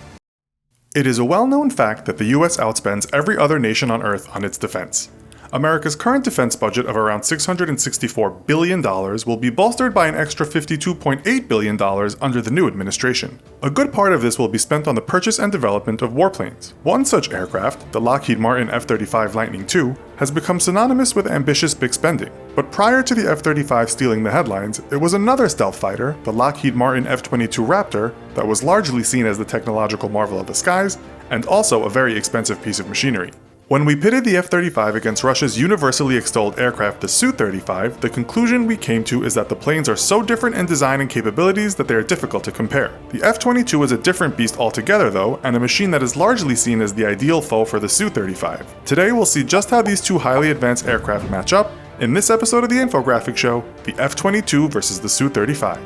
It is a well-known fact that the US outspends every other nation on Earth on its defense. America's current defense budget of around $664 billion will be bolstered by an extra $52.8 billion under the new administration. A good part of this will be spent on the purchase and development of warplanes. One such aircraft, the Lockheed Martin F-35 Lightning II, has become synonymous with ambitious big spending. But prior to the F-35 stealing the headlines, it was another stealth fighter, the Lockheed Martin F-22 Raptor, that was largely seen as the technological marvel of the skies, and also a very expensive piece of machinery. When we pitted the F-35 against Russia's universally extolled aircraft, the Su-35, the conclusion we came to is that the planes are so different in design and capabilities that they are difficult to compare. The F-22 is a different beast altogether though, and a machine that is largely seen as the ideal foe for the Su-35. Today we'll see just how these two highly advanced aircraft match up in this episode of the Infographic Show, the F-22 versus the Su-35.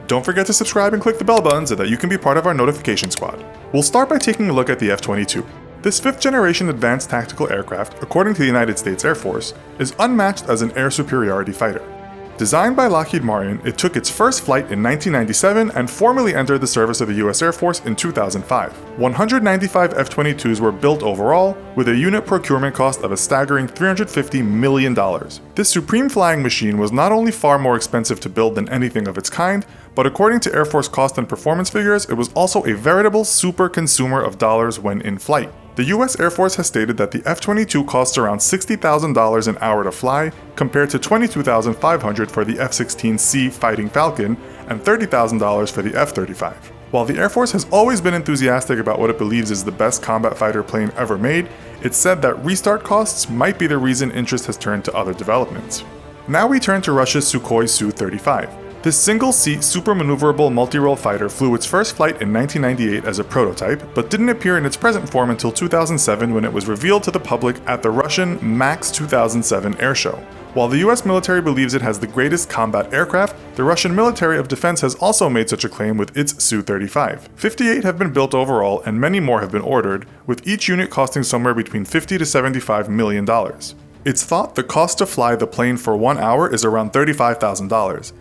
Don't forget to subscribe and click the bell button so that you can be part of our notification squad. We'll start by taking a look at the F-22. This 5th-generation advanced tactical aircraft, according to the United States Air Force, is unmatched as an air superiority fighter. Designed by Lockheed Martin, it took its first flight in 1997 and formally entered the service of the US Air Force in 2005. 195 F-22s were built overall, with a unit procurement cost of a staggering $350 million. This supreme flying machine was not only far more expensive to build than anything of its kind, but according to Air Force cost and performance figures, it was also a veritable super consumer of dollars when in flight. The US Air Force has stated that the F-22 costs around $60,000 an hour to fly, compared to $22,500 for the F-16C Fighting Falcon and $30,000 for the F-35. While the Air Force has always been enthusiastic about what it believes is the best combat fighter plane ever made, it's said that restart costs might be the reason interest has turned to other developments. Now we turn to Russia's Sukhoi Su-35. This single-seat, super-maneuverable multi-role fighter flew its first flight in 1998 as a prototype, but didn't appear in its present form until 2007 when it was revealed to the public at the Russian MAX 2007 air show. While the US military believes it has the greatest combat aircraft, the Russian Military of Defense has also made such a claim with its Su-35. 58 have been built overall and many more have been ordered, with each unit costing somewhere between $50 to $75 million. It's thought the cost to fly the plane for 1 hour is around $35,000.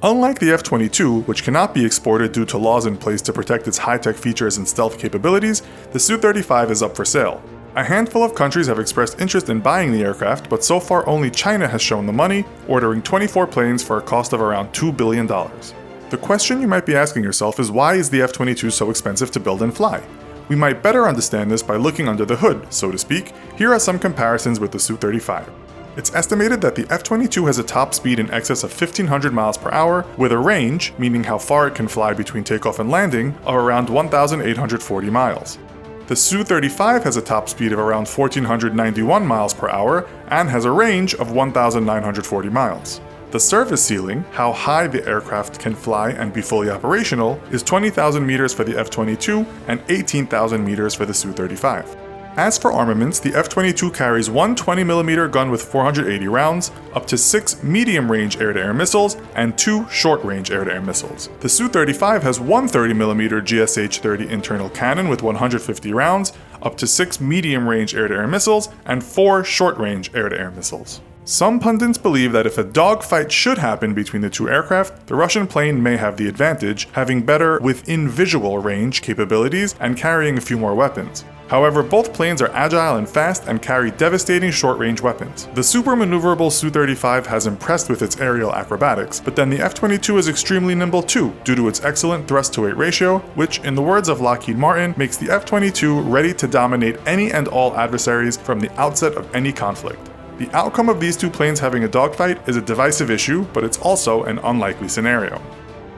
Unlike the F-22, which cannot be exported due to laws in place to protect its high-tech features and stealth capabilities, the Su-35 is up for sale. A handful of countries have expressed interest in buying the aircraft, but so far only China has shown the money, ordering 24 planes for a cost of around $2 billion. The question you might be asking yourself is, why is the F-22 so expensive to build and fly? We might better understand this by looking under the hood, so to speak. Here are some comparisons with the Su-35. It's estimated that the F-22 has a top speed in excess of 1,500 miles per hour, with a range, meaning how far it can fly between takeoff and landing, of around 1,840 miles. The Su-35 has a top speed of around 1,491 miles per hour and has a range of 1,940 miles. The service ceiling, how high the aircraft can fly and be fully operational, is 20,000 meters for the F-22 and 18,000 meters for the Su-35. As for armaments, the F-22 carries one 20mm gun with 480 rounds, up to 6 medium-range air-to-air missiles, and 2 short-range air-to-air missiles. The Su-35 has one 30mm GSH-30 internal cannon with 150 rounds, up to 6 medium-range air-to-air missiles, and 4 short-range air-to-air missiles. Some pundits believe that if a dogfight should happen between the two aircraft, the Russian plane may have the advantage, having better within-visual range capabilities and carrying a few more weapons. However, both planes are agile and fast and carry devastating short-range weapons. The super-maneuverable Su-35 has impressed with its aerial acrobatics, but then the F-22 is extremely nimble too, due to its excellent thrust-to-weight ratio, which, in the words of Lockheed Martin, makes the F-22 ready to dominate any and all adversaries from the outset of any conflict. The outcome of these two planes having a dogfight is a divisive issue, but it's also an unlikely scenario.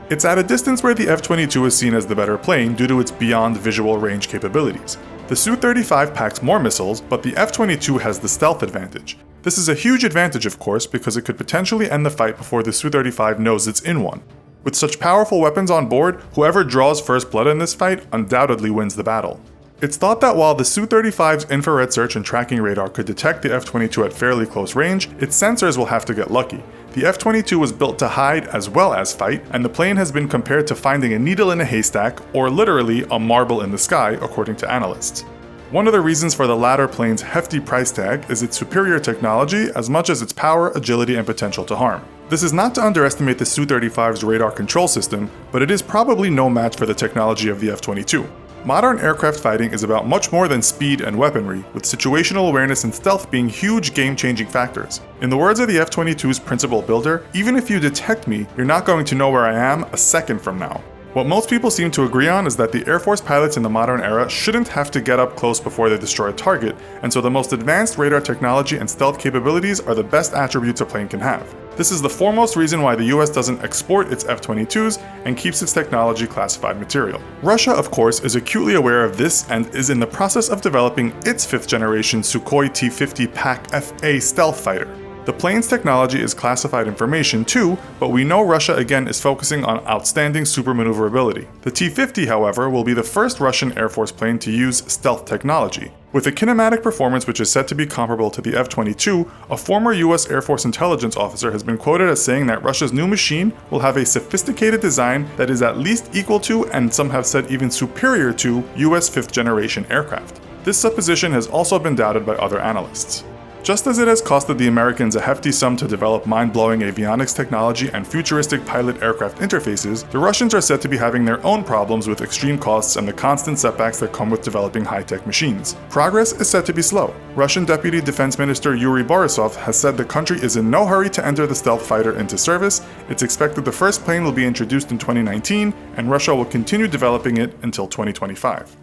It's at a distance where the F-22 is seen as the better plane due to its beyond visual range capabilities. The Su-35 packs more missiles, but the F-22 has the stealth advantage. This is a huge advantage, of course, because it could potentially end the fight before the Su-35 knows it's in one. With such powerful weapons on board, whoever draws first blood in this fight undoubtedly wins the battle. It's thought that while the Su-35's infrared search and tracking radar could detect the F-22 at fairly close range, its sensors will have to get lucky. The F-22 was built to hide as well as fight, and the plane has been compared to finding a needle in a haystack, or literally a marble in the sky, according to analysts. One of the reasons for the latter plane's hefty price tag is its superior technology as much as its power, agility, and potential to harm. This is not to underestimate the Su-35's radar control system, but it is probably no match for the technology of the F-22. Modern aircraft fighting is about much more than speed and weaponry, with situational awareness and stealth being huge game-changing factors. In the words of the F-22's principal builder, even if you detect me, you're not going to know where I am a second from now. What most people seem to agree on is that the Air Force pilots in the modern era shouldn't have to get up close before they destroy a target, and so the most advanced radar technology and stealth capabilities are the best attributes a plane can have. This is the foremost reason why the US doesn't export its F-22s and keeps its technology classified material. Russia, of course, is acutely aware of this and is in the process of developing its 5th generation Sukhoi T-50 PAK-FA stealth fighter. The plane's technology is classified information too, but we know Russia again is focusing on outstanding supermaneuverability. The T-50, however, will be the first Russian Air Force plane to use stealth technology. With a kinematic performance which is said to be comparable to the F-22, a former US Air Force intelligence officer has been quoted as saying that Russia's new machine will have a sophisticated design that is at least equal to, and some have said even superior to, US 5th generation aircraft. This supposition has also been doubted by other analysts. Just as it has costed the Americans a hefty sum to develop mind-blowing avionics technology and futuristic pilot aircraft interfaces, the Russians are said to be having their own problems with extreme costs and the constant setbacks that come with developing high-tech machines. Progress is said to be slow. Russian Deputy Defense Minister Yuri Borisov has said the country is in no hurry to enter the stealth fighter into service. It's expected the first plane will be introduced in 2019, and Russia will continue developing it until 2025.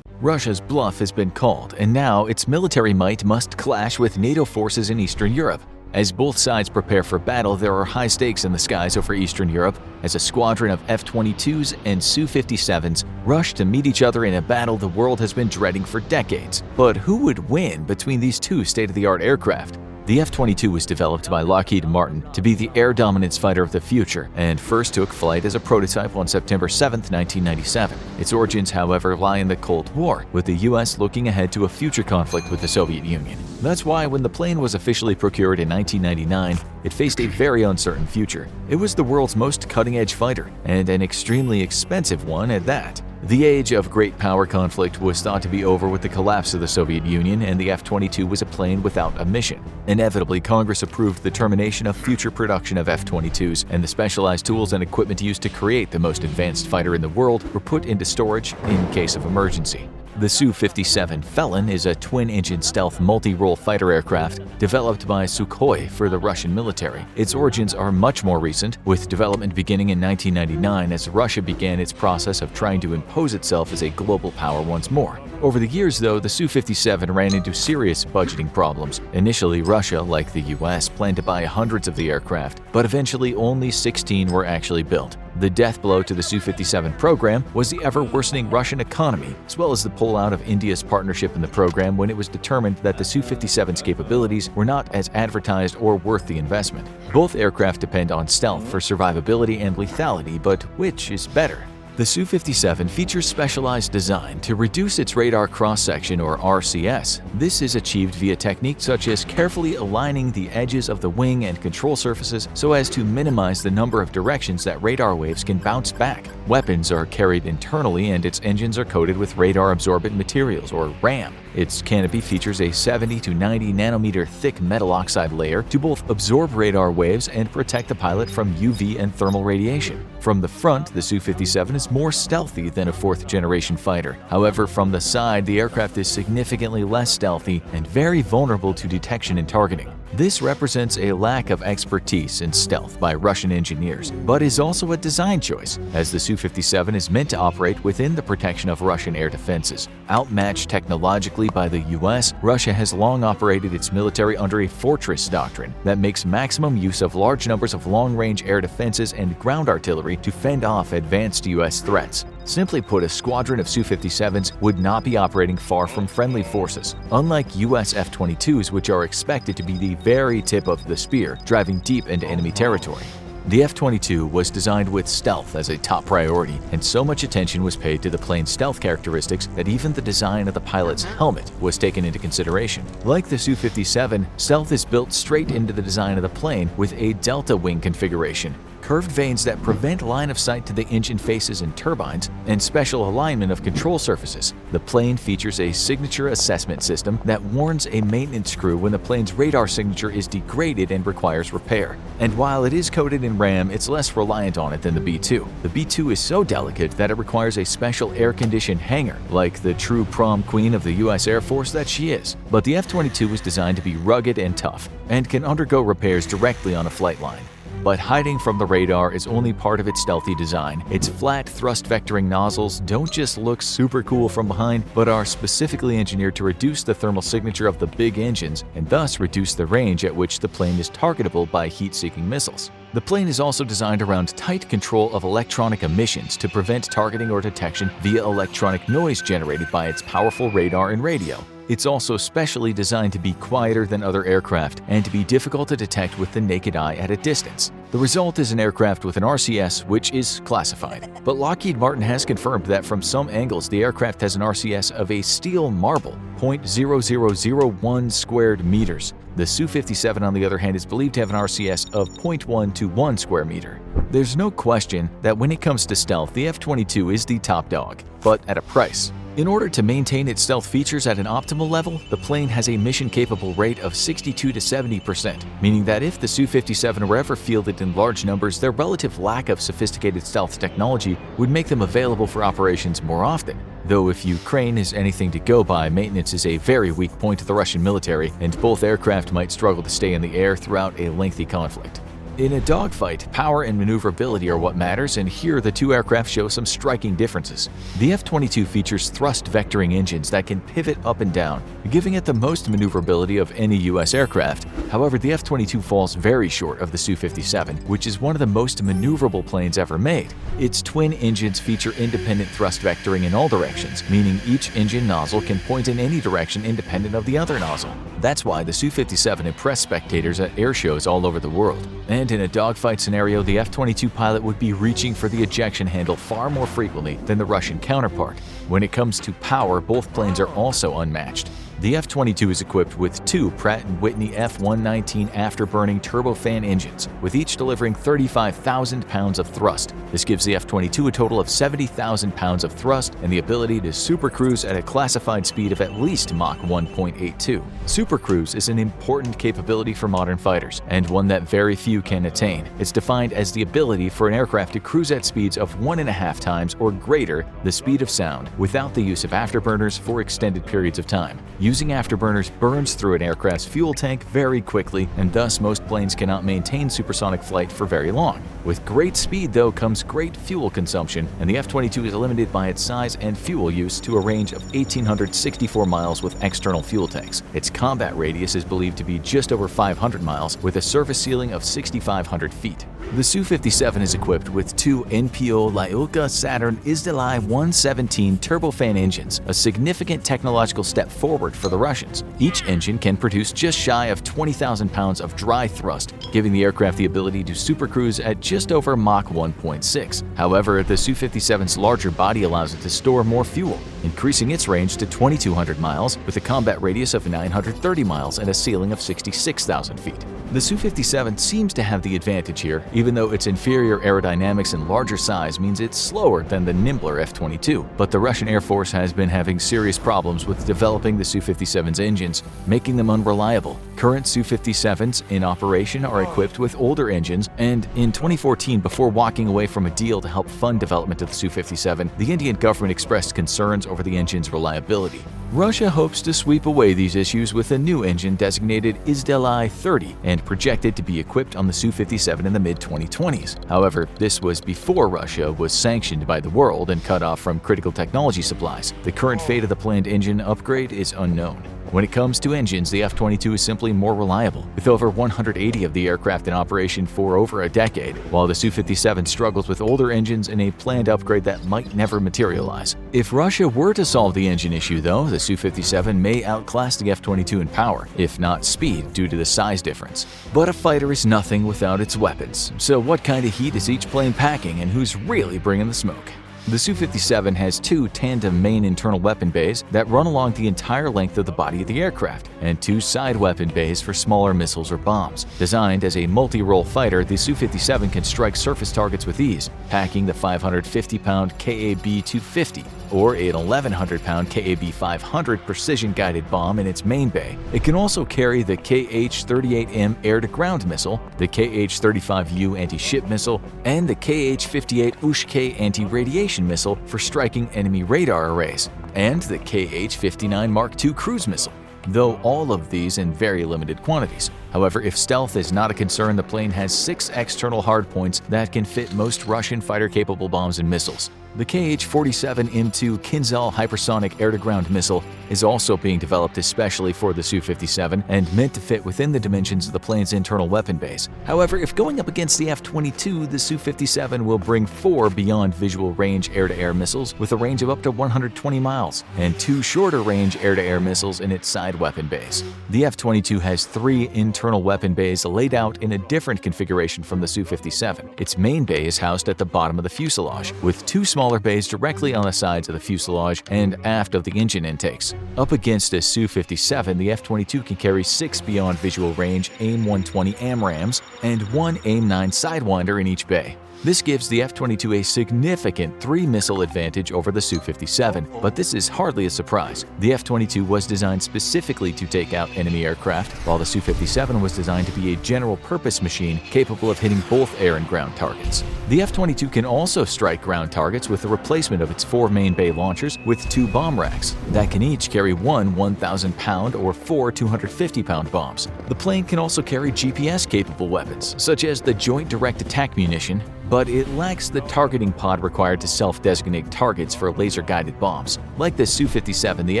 Russia's bluff has been called, and now its military might must clash with NATO forces in Eastern Europe. As both sides prepare for battle, there are high stakes in the skies over Eastern Europe as a squadron of F-22s and Su-57s rush to meet each other in a battle the world has been dreading for decades. But who would win between these two state-of-the-art aircraft? The F-22 was developed by Lockheed Martin to be the air dominance fighter of the future and first took flight as a prototype on September 7, 1997. Its origins, however, lie in the Cold War, with the US looking ahead to a future conflict with the Soviet Union. That's why when the plane was officially procured in 1999, it faced a very uncertain future. It was the world's most cutting-edge fighter, and an extremely expensive one at that. The age of great power conflict was thought to be over with the collapse of the Soviet Union, and the F-22 was a plane without a mission. Inevitably, Congress approved the termination of future production of F-22s, and the specialized tools and equipment used to create the most advanced fighter in the world were put into storage in case of emergency. The Su-57 Felon is a twin-engine stealth multi-role fighter aircraft developed by Sukhoi for the Russian military. Its origins are much more recent, with development beginning in 1999 as Russia began its process of trying to impose itself as a global power once more. Over the years, though, the Su-57 ran into serious budgeting problems. Initially, Russia, like the US, planned to buy hundreds of the aircraft, but eventually only 16 were actually built. The death blow to the Su-57 program was the ever-worsening Russian economy, as well as the pullout of India's partnership in the program when it was determined that the Su-57's capabilities were not as advertised or worth the investment. Both aircraft depend on stealth for survivability and lethality, but which is better? The Su-57 features specialized design to reduce its radar cross-section, or RCS. This is achieved via techniques such as carefully aligning the edges of the wing and control surfaces so as to minimize the number of directions that radar waves can bounce back. Weapons are carried internally and its engines are coated with radar-absorbent materials, or RAM. Its canopy features a 70 to 90 nanometer thick metal oxide layer to both absorb radar waves and protect the pilot from UV and thermal radiation. From the front, the Su-57 is more stealthy than a fourth-generation fighter. However, from the side, the aircraft is significantly less stealthy and very vulnerable to detection and targeting. This represents a lack of expertise in stealth by Russian engineers, but is also a design choice, as the Su-57 is meant to operate within the protection of Russian air defenses. Outmatched technologically by the US, Russia has long operated its military under a fortress doctrine that makes maximum use of large numbers of long-range air defenses and ground artillery to fend off advanced US threats. Simply put, a squadron of Su-57s would not be operating far from friendly forces, unlike US F-22s, which are expected to be the very tip of the spear, driving deep into enemy territory. The F-22 was designed with stealth as a top priority, and so much attention was paid to the plane's stealth characteristics that even the design of the pilot's helmet was taken into consideration. Like the Su-57, stealth is built straight into the design of the plane with a delta wing configuration, curved vanes that prevent line of sight to the engine faces and turbines, and special alignment of control surfaces. The plane features a signature assessment system that warns a maintenance crew when the plane's radar signature is degraded and requires repair. And while it is coated in RAM, it's less reliant on it than the B-2. The B-2 is so delicate that it requires a special air-conditioned hangar, like the true prom queen of the US Air Force that she is. But the F-22 was designed to be rugged and tough, and can undergo repairs directly on a flight line. But hiding from the radar is only part of its stealthy design. Its flat thrust vectoring nozzles don't just look super cool from behind, but are specifically engineered to reduce the thermal signature of the big engines and thus reduce the range at which the plane is targetable by heat-seeking missiles. The plane is also designed around tight control of electronic emissions to prevent targeting or detection via electronic noise generated by its powerful radar and radio. It's also specially designed to be quieter than other aircraft and to be difficult to detect with the naked eye at a distance. The result is an aircraft with an RCS which is classified. But Lockheed Martin has confirmed that from some angles the aircraft has an RCS of a steel marble, 0.0001 squared meters. The Su-57, on the other hand, is believed to have an RCS of 0.121 square meter. There's no question that when it comes to stealth, the F-22 is the top dog, but at a price. In order to maintain its stealth features at an optimal level, the plane has a mission-capable rate of 62 to 70%, meaning that if the Su-57 were ever fielded in large numbers, their relative lack of sophisticated stealth technology would make them available for operations more often. Though if Ukraine is anything to go by, maintenance is a very weak point of the Russian military, and both aircraft might struggle to stay in the air throughout a lengthy conflict. In a dogfight, power and maneuverability are what matters, and here the two aircraft show some striking differences. The F-22 features thrust vectoring engines that can pivot up and down, giving it the most maneuverability of any US aircraft. However, the F-22 falls very short of the Su-57, which is one of the most maneuverable planes ever made. Its twin engines feature independent thrust vectoring in all directions, meaning each engine nozzle can point in any direction independent of the other nozzle. That's why the Su-57 impressed spectators at air shows all over the world. And in a dogfight scenario, the F-22 pilot would be reaching for the ejection handle far more frequently than the Russian counterpart. When it comes to power, both planes are also unmatched. The F-22 is equipped with two Pratt & Whitney F-119 afterburning turbofan engines, with each delivering 35,000 pounds of thrust. This gives the F-22 a total of 70,000 pounds of thrust and the ability to supercruise at a classified speed of at least Mach 1.82. Supercruise is an important capability for modern fighters, and one that very few can attain. It's defined as the ability for an aircraft to cruise at speeds of 1.5 times or greater the speed of sound without the use of afterburners for extended periods of time. Using afterburners burns through an aircraft's fuel tank very quickly, and thus most planes cannot maintain supersonic flight for very long. With great speed, though, comes great fuel consumption, and the F-22 is limited by its size and fuel use to a range of 1,864 miles with external fuel tanks. Its combat radius is believed to be just over 500 miles, with a surface ceiling of 6,500 feet. The Su-57 is equipped with two NPO Lyulka Saturn Izdalai 117 turbofan engines, a significant technological step forward for the Russians. Each engine can produce just shy of 20,000 pounds of dry thrust, giving the aircraft the ability to supercruise at just over Mach 1.6. However, the Su-57's larger body allows it to store more fuel, increasing its range to 2,200 miles with a combat radius of 930 miles and a ceiling of 66,000 feet. The Su-57 seems to have the advantage here, even though its inferior aerodynamics and larger size means it's slower than the nimbler F-22. But the Russian Air Force has been having serious problems with developing the Su-57's engines, making them unreliable. Current Su-57s in operation are equipped with older engines, and in 2014, before walking away from a deal to help fund development of the Su-57, the Indian government expressed concerns over the engine's reliability. Russia hopes to sweep away these issues with a new engine designated Izdalai 30 and projected to be equipped on the Su-57 in the mid-2020s. However, this was before Russia was sanctioned by the world and cut off from critical technology supplies. The current fate of the planned engine upgrade is unknown. When it comes to engines, the F-22 is simply more reliable, with over 180 of the aircraft in operation for over a decade, while the Su-57 struggles with older engines and a planned upgrade that might never materialize. If Russia were to solve the engine issue, though, the Su-57 may outclass the F-22 in power, if not speed, due to the size difference. But a fighter is nothing without its weapons, so what kind of heat is each plane packing, and who's really bringing the smoke? The Su-57 has two tandem main internal weapon bays that run along the entire length of the body of the aircraft, and two side weapon bays for smaller missiles or bombs. Designed as a multi-role fighter, the Su-57 can strike surface targets with ease, packing the 550-pound KAB-250 or an 1,100-pound KAB-500 precision-guided bomb in its main bay. It can also carry the KH-38M air-to-ground missile, the KH-35U anti-ship missile, and the KH-58 Ushk anti-radiation missile for striking enemy radar arrays, and the KH-59 Mark II cruise missile, though all of these in very limited quantities. However, if stealth is not a concern, the plane has 6 external hardpoints that can fit most Russian fighter-capable bombs and missiles. The KH-47M2 Kinzhal hypersonic air-to-ground missile is also being developed especially for the Su-57 and meant to fit within the dimensions of the plane's internal weapon base. However, if going up against the F-22, the Su-57 will bring 4 beyond visual range air-to-air missiles with a range of up to 120 miles and 2 shorter-range air-to-air missiles in its side weapon base. The F-22 has 3 internal weapon bays laid out in a different configuration from the Su-57. Its main bay is housed at the bottom of the fuselage, with 2 smaller bays directly on the sides of the fuselage and aft of the engine intakes. Up against a Su-57, the F-22 can carry 6 beyond visual range AIM-120 AMRAAMs and 1 AIM-9 Sidewinder in each bay. This gives the F-22 a significant 3-missile advantage over the Su-57, but this is hardly a surprise. The F-22 was designed specifically to take out enemy aircraft, while the Su-57 was designed to be a general-purpose machine capable of hitting both air and ground targets. The F-22 can also strike ground targets with the replacement of its 4 main bay launchers with 2 bomb racks that can each carry 1 1,000-pound or 4 250-pound bombs. The plane can also carry GPS-capable weapons, such as the Joint Direct Attack Munition, but it lacks the targeting pod required to self-designate targets for laser-guided bombs. Like the Su-57, the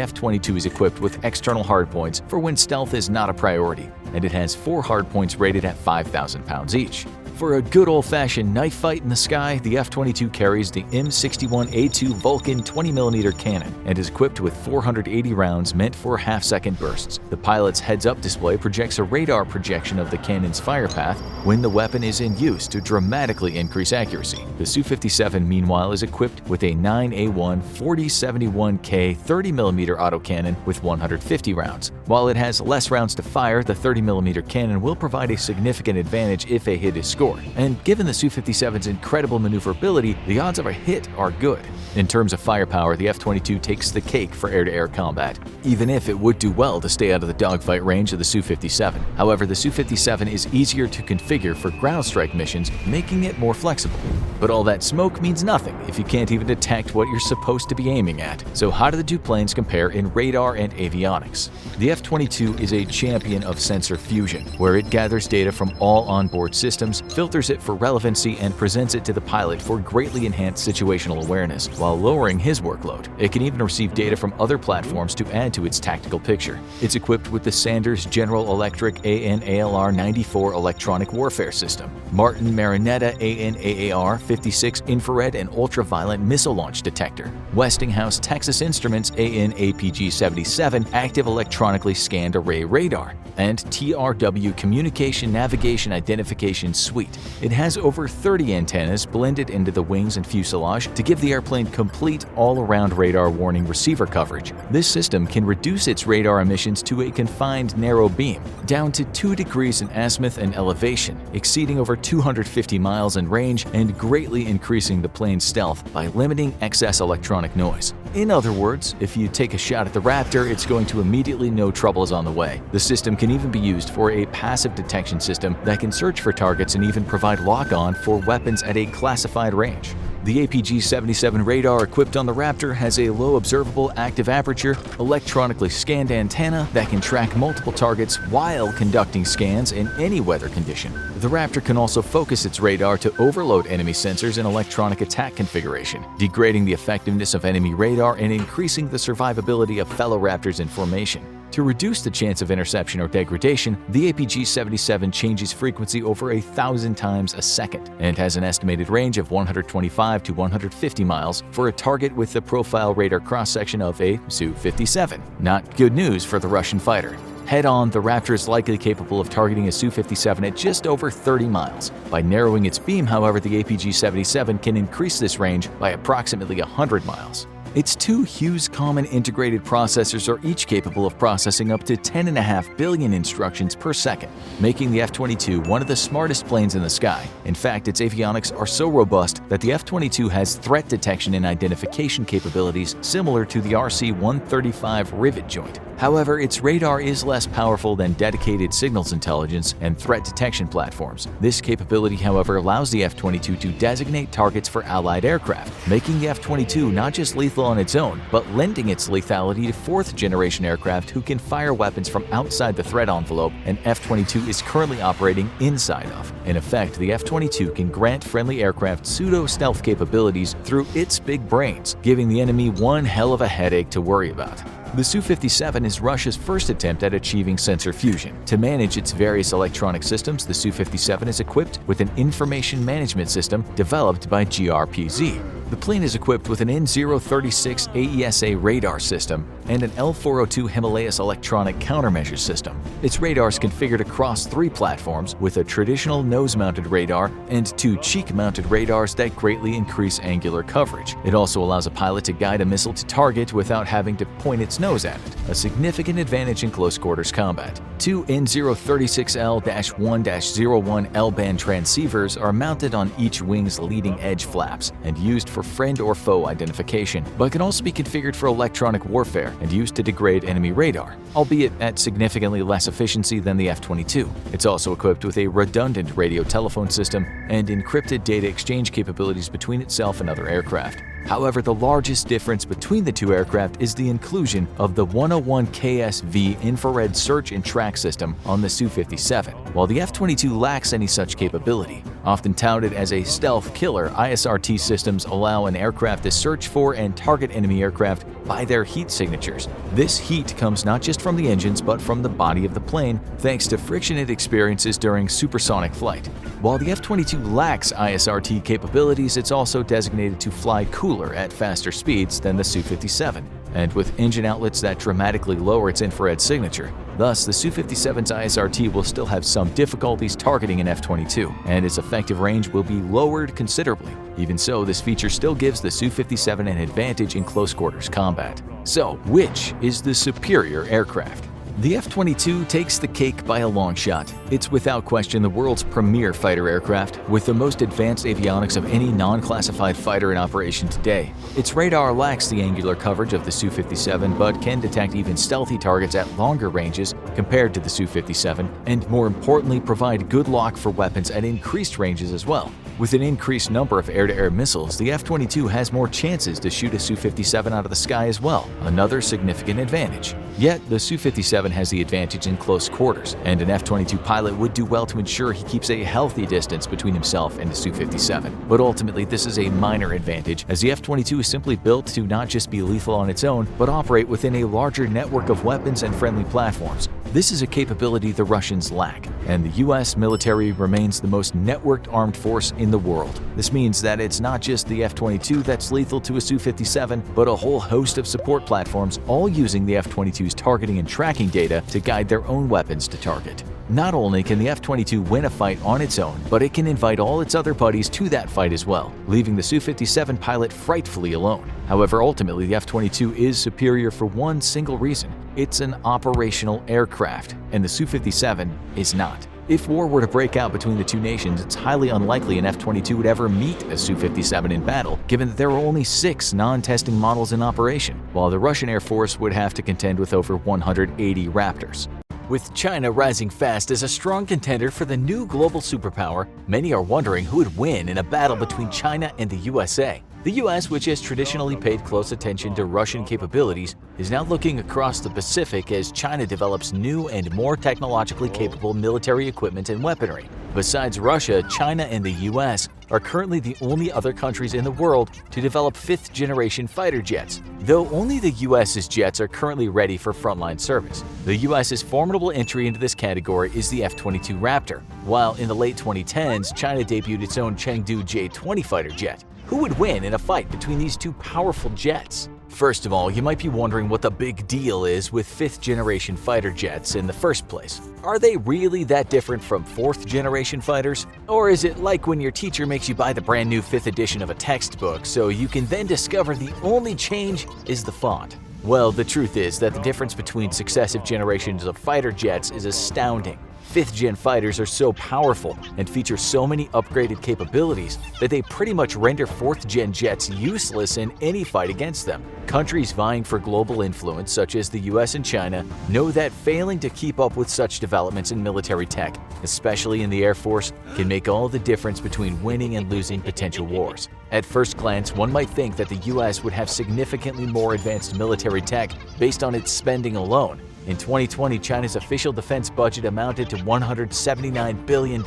F-22 is equipped with external hardpoints for when stealth is not a priority, and it has 4 hardpoints rated at 5,000 pounds each. For a good old-fashioned knife fight in the sky, the F-22 carries the M61A2 Vulcan 20mm cannon and is equipped with 480 rounds meant for half-second bursts. The pilot's heads-up display projects a radar projection of the cannon's fire path when the weapon is in use to dramatically increase accuracy. The Su-57, meanwhile, is equipped with a 9A1 4071K 30mm autocannon with 150 rounds. While it has less rounds to fire, the 30mm cannon will provide a significant advantage if a hit is scored. And given the Su-57's incredible maneuverability, the odds of a hit are good. In terms of firepower, the F-22 takes the cake for air-to-air combat, even if it would do well to stay out of the dogfight range of the Su-57. However, the Su-57 is easier to configure for ground strike missions, making it more flexible. But all that smoke means nothing if you can't even detect what you're supposed to be aiming at. So how do the two planes compare in radar and avionics? The F-22 is a champion of sensor fusion, where it gathers data from all onboard systems, filters it for relevancy, and presents it to the pilot for greatly enhanced situational awareness, while lowering his workload. It can even receive data from other platforms to add to its tactical picture. It's equipped with the Sanders General Electric AN/ALR-94 electronic warfare system, Martin Marinetta AN/AAR-56 infrared and ultraviolet missile launch detector, Westinghouse Texas Instruments AN/APG-77 active electronically scanned array radar, and TRW Communication Navigation Identification Suite. It has over 30 antennas blended into the wings and fuselage to give the airplane complete all-around radar warning receiver coverage. This system can reduce its radar emissions to a confined narrow beam, down to 2 degrees in azimuth and elevation, exceeding over 250 miles in range and greatly increasing the plane's stealth by limiting excess electronic noise. In other words, if you take a shot at the Raptor, it's going to immediately know trouble is on the way. The system can even be used for a passive detection system that can search for targets and even provide lock-on for weapons at a classified range. The APG-77 radar equipped on the Raptor has a low observable active aperture, electronically scanned antenna that can track multiple targets while conducting scans in any weather condition. The Raptor can also focus its radar to overload enemy sensors in electronic attack configuration, degrading the effectiveness of enemy radar and increasing the survivability of fellow Raptors in formation. To reduce the chance of interception or degradation, the APG-77 changes frequency over 1,000 times a second and has an estimated range of 125 to 150 miles for a target with the profile radar cross-section of a Su-57. Not good news for the Russian fighter. Head-on, the Raptor is likely capable of targeting a Su-57 at just over 30 miles. By narrowing its beam, however, the APG-77 can increase this range by approximately 100 miles. Its two Hughes Common Integrated Processors are each capable of processing up to 10.5 billion instructions per second, making the F-22 one of the smartest planes in the sky. In fact, its avionics are so robust that the F-22 has threat detection and identification capabilities similar to the RC-135 rivet joint. However, its radar is less powerful than dedicated signals intelligence and threat detection platforms. This capability, however, allows the F-22 to designate targets for Allied aircraft, making the F-22 not just lethal on its own, but lending its lethality to fourth-generation aircraft who can fire weapons from outside the threat envelope an F-22 is currently operating inside of. In effect, the F-22 can grant friendly aircraft pseudo-stealth capabilities through its big brains, giving the enemy one hell of a headache to worry about. The Su-57 is Russia's first attempt at achieving sensor fusion. To manage its various electronic systems, the Su-57 is equipped with an information management system developed by GRPZ. The plane is equipped with an N036 AESA radar system and an L402 Himalayas electronic countermeasure system. Its radar is configured across 3 platforms with a traditional nose-mounted radar and 2 cheek-mounted radars that greatly increase angular coverage. It also allows a pilot to guide a missile to target without having to point its nose at it, a significant advantage in close-quarters combat. 2 N036L-1-01 L-band transceivers are mounted on each wing's leading edge flaps and used for friend or foe identification, but can also be configured for electronic warfare and used to degrade enemy radar, albeit at significantly less efficiency than the F-22. It's also equipped with a redundant radio telephone system and encrypted data exchange capabilities between itself and other aircraft. However, the largest difference between the two aircraft is the inclusion of the 101 KSV infrared search and track system on the Su-57, while the F-22 lacks any such capability. Often touted as a stealth killer, ISRT systems allow an aircraft to search for and target enemy aircraft by their heat signatures. This heat comes not just from the engines but from the body of the plane, thanks to friction it experiences during supersonic flight. While the F-22 lacks ISRT capabilities, it's also designated to fly cooler at faster speeds than the Su-57, and with engine outlets that dramatically lower its infrared signature. Thus, the Su-57's ISRT will still have some difficulties targeting an F-22, and its effective range will be lowered considerably. Even so, this feature still gives the Su-57 an advantage in close-quarters combat. So, which is the superior aircraft? The F-22 takes the cake by a long shot. It's without question the world's premier fighter aircraft, with the most advanced avionics of any non-classified fighter in operation today. Its radar lacks the angular coverage of the Su-57, but can detect even stealthy targets at longer ranges compared to the Su-57, and more importantly provide good lock for weapons at increased ranges as well. With an increased number of air-to-air missiles, the F-22 has more chances to shoot a Su-57 out of the sky as well, another significant advantage. Yet, the Su-57 has the advantage in close quarters, and an F-22 pilot would do well to ensure he keeps a healthy distance between himself and the Su-57. But ultimately, this is a minor advantage, as the F-22 is simply built to not just be lethal on its own, but operate within a larger network of weapons and friendly platforms. This is a capability the Russians lack, and the US military remains the most networked armed force in the world. This means that it's not just the F-22 that's lethal to a Su-57, but a whole host of support platforms, all using the F-22's targeting and tracking data to guide their own weapons to target. Not only can the F-22 win a fight on its own, but it can invite all its other buddies to that fight as well, leaving the Su-57 pilot frightfully alone. However, ultimately the F-22 is superior for one single reason. It's an operational aircraft, and the Su-57 is not. If war were to break out between the two nations, it's highly unlikely an F-22 would ever meet a Su-57 in battle, given that there are only 6 non-testing models in operation, while the Russian Air Force would have to contend with over 180 Raptors. With China rising fast as a strong contender for the new global superpower, many are wondering who would win in a battle between China and the USA. The US, which has traditionally paid close attention to Russian capabilities, is now looking across the Pacific as China develops new and more technologically capable military equipment and weaponry. Besides Russia, China and the US are currently the only other countries in the world to develop 5th-generation fighter jets, though only the US's jets are currently ready for frontline service. The US's formidable entry into this category is the F-22 Raptor, while in the late 2010s, China debuted its own Chengdu J-20 fighter jet. Who would win in a fight between these two powerful jets? First of all, you might be wondering what the big deal is with 5th-generation fighter jets in the first place. Are they really that different from 4th-generation fighters? Or is it like when your teacher makes you buy the brand new 5th edition of a textbook so you can then discover the only change is the font? Well, the truth is that the difference between successive generations of fighter jets is astounding. 5th-gen fighters are so powerful and feature so many upgraded capabilities that they pretty much render 4th-gen jets useless in any fight against them. Countries vying for global influence, such as the US and China, know that failing to keep up with such developments in military tech, especially in the Air Force, can make all the difference between winning and losing potential wars. At first glance, one might think that the US would have significantly more advanced military tech based on its spending alone. In 2020, China's official defense budget amounted to $179 billion.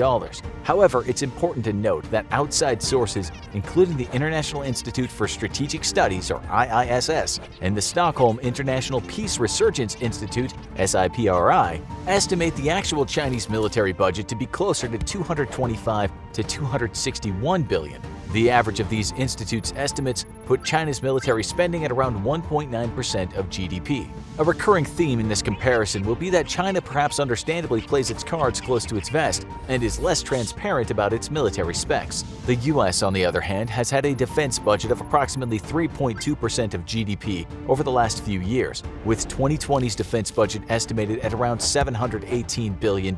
However, it's important to note that outside sources, including the International Institute for Strategic Studies, or IISS, and the Stockholm International Peace Research Institute, SIPRI, estimate the actual Chinese military budget to be closer to $225 to $261 billion. The average of these institutes' estimates put China's military spending at around 1.9% of GDP. A recurring theme in this comparison will be that China perhaps understandably plays its cards close to its vest and is less transparent about its military specs. The US, on the other hand, has had a defense budget of approximately 3.2% of GDP over the last few years, with 2020's defense budget estimated at around $718 billion.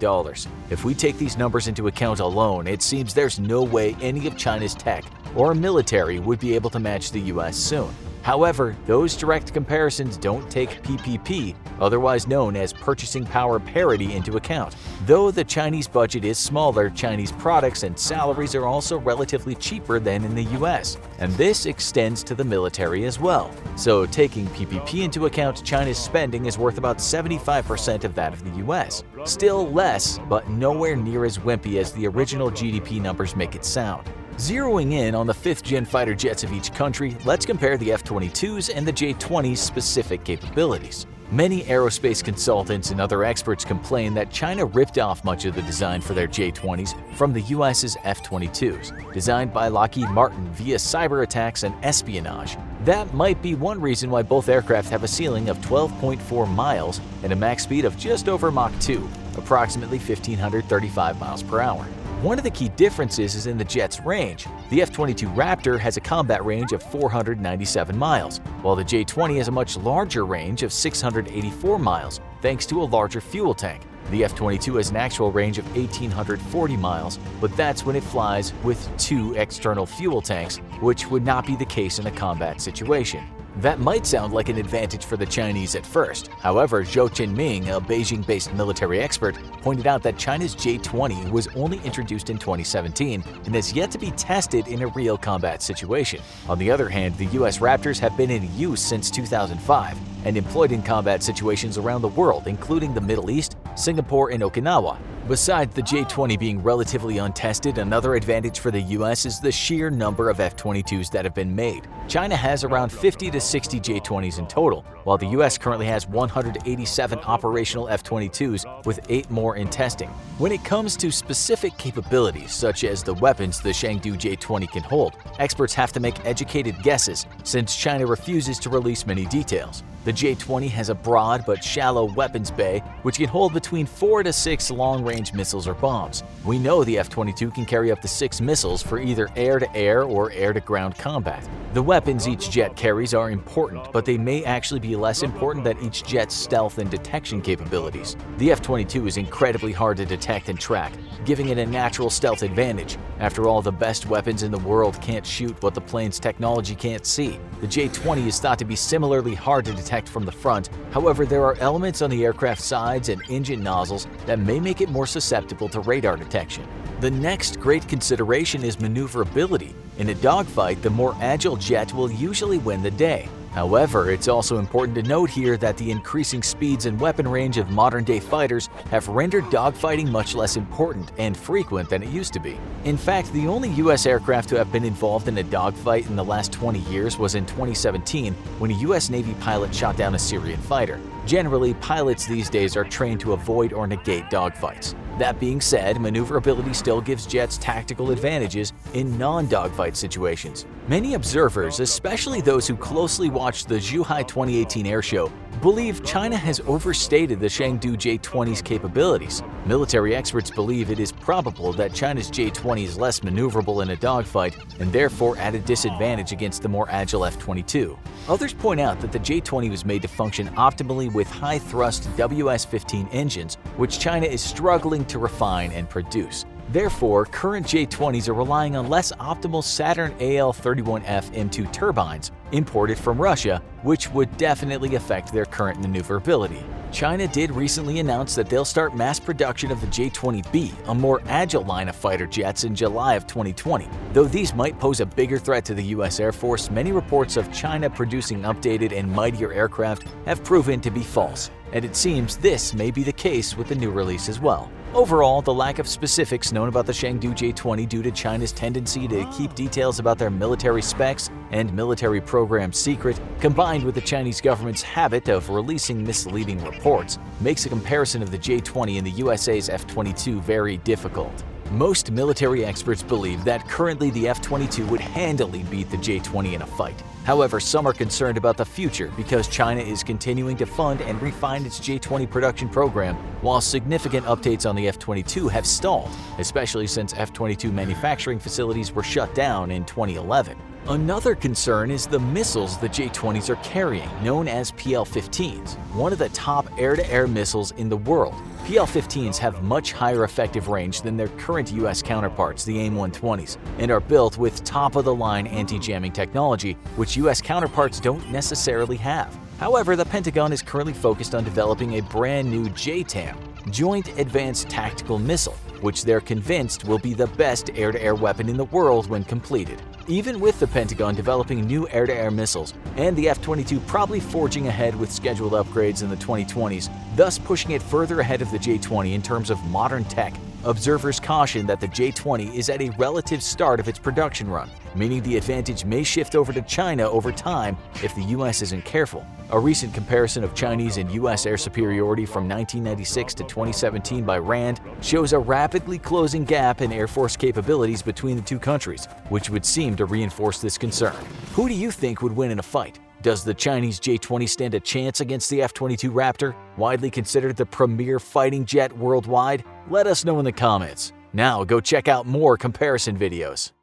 If we take these numbers into account alone, it seems there's no way any of China's tech or military would be able to match the US soon. However, those direct comparisons don't take PPP, otherwise known as purchasing power parity, into account. Though the Chinese budget is smaller, Chinese products and salaries are also relatively cheaper than in the US, and this extends to the military as well. So taking PPP into account, China's spending is worth about 75% of that of the US. Still less, but nowhere near as wimpy as the original GDP numbers make it sound. Zeroing in on the 5th-gen fighter jets of each country, let's compare the F-22s and the J-20's specific capabilities. Many aerospace consultants and other experts complain that China ripped off much of the design for their J-20s from the US's F-22s, designed by Lockheed Martin via cyber attacks and espionage. That might be one reason why both aircraft have a ceiling of 12.4 miles and a max speed of just over Mach 2, approximately 1,535 miles per hour. One of the key differences is in the jet's range. The F-22 Raptor has a combat range of 497 miles, while the J-20 has a much larger range of 684 miles, thanks to a larger fuel tank. The F-22 has an actual range of 1,840 miles, but that's when it flies with 2 external fuel tanks, which would not be the case in a combat situation. That might sound like an advantage for the Chinese at first. However, Zhou Qinming, a Beijing-based military expert, pointed out that China's J-20 was only introduced in 2017 and has yet to be tested in a real combat situation. On the other hand, the US Raptors have been in use since 2005 and employed in combat situations around the world, including the Middle East, Singapore, and Okinawa. Besides the J-20 being relatively untested, another advantage for the US is the sheer number of F-22s that have been made. China has around 50 to 60 J-20s in total, while the US currently has 187 operational F-22s with 8 more in testing. When it comes to specific capabilities, such as the weapons the Chengdu J-20 can hold, experts have to make educated guesses since China refuses to release many details. The J-20 has a broad but shallow weapons bay, which can hold between 4 to 6 long-range missiles or bombs. We know the F-22 can carry up to 6 missiles for either air-to-air or air-to-ground combat. The weapons each jet carries are important, but they may actually be less important than each jet's stealth and detection capabilities. The F-22 is incredibly hard to detect and track, giving it a natural stealth advantage. After all, the best weapons in the world can't shoot what the plane's technology can't see. The J-20 is thought to be similarly hard to detect from the front. However, there are elements on the aircraft sides and engine nozzles that may make it more susceptible to radar detection. The next great consideration is maneuverability. In a dogfight, the more agile jet will usually win the day. However, it's also important to note here that the increasing speeds and weapon range of modern-day fighters have rendered dogfighting much less important and frequent than it used to be. In fact, the only US aircraft to have been involved in a dogfight in the last 20 years was in 2017 when a US Navy pilot shot down a Syrian fighter. Generally, pilots these days are trained to avoid or negate dogfights. That being said, maneuverability still gives jets tactical advantages in non-dogfight situations. Many observers, especially those who closely watched the Zhuhai 2018 airshow, believe China has overstated the Chengdu J-20's capabilities. Military experts believe it is probable that China's J-20 is less maneuverable in a dogfight and therefore at a disadvantage against the more agile F-22. Others point out that the J-20 was made to function optimally with high-thrust WS-15 engines, which China is struggling to refine and produce. Therefore, current J-20s are relying on less optimal Saturn AL-31F M2 turbines imported from Russia, which would definitely affect their current maneuverability. China did recently announce that they'll start mass production of the J-20B, a more agile line of fighter jets, in July of 2020. Though these might pose a bigger threat to the US Air Force, many reports of China producing updated and mightier aircraft have proven to be false, and it seems this may be the case with the new release as well. Overall, the lack of specifics known about the Chengdu J-20 due to China's tendency to keep details about their military specs and military programs secret, combined with the Chinese government's habit of releasing misleading reports, makes a comparison of the J-20 and the USA's F-22 very difficult. Most military experts believe that currently the F-22 would handily beat the J-20 in a fight. However, some are concerned about the future because China is continuing to fund and refine its J-20 production program, while significant updates on the F-22 have stalled, especially since F-22 manufacturing facilities were shut down in 2011. Another concern is the missiles the J-20s are carrying, known as PL-15s, one of the top air-to-air missiles in the world. PL-15s have much higher effective range than their current US counterparts, the AIM-120s, and are built with top-of-the-line anti-jamming technology, which US counterparts don't necessarily have. However, the Pentagon is currently focused on developing a brand new JTAM, Joint Advanced Tactical Missile, which they're convinced will be the best air-to-air weapon in the world when completed. Even with the Pentagon developing new air-to-air missiles and the F-22 probably forging ahead with scheduled upgrades in the 2020s, thus pushing it further ahead of the J-20 in terms of modern tech, observers caution that the J-20 is at a relative start of its production run, meaning the advantage may shift over to China over time if the US isn't careful. A recent comparison of Chinese and US air superiority from 1996 to 2017 by RAND shows a rapidly closing gap in Air Force capabilities between the two countries, which would seem to reinforce this concern. Who do you think would win in a fight? Does the Chinese J-20 stand a chance against the F-22 Raptor, widely considered the premier fighting jet worldwide? Let us know in the comments. Now go check out more comparison videos.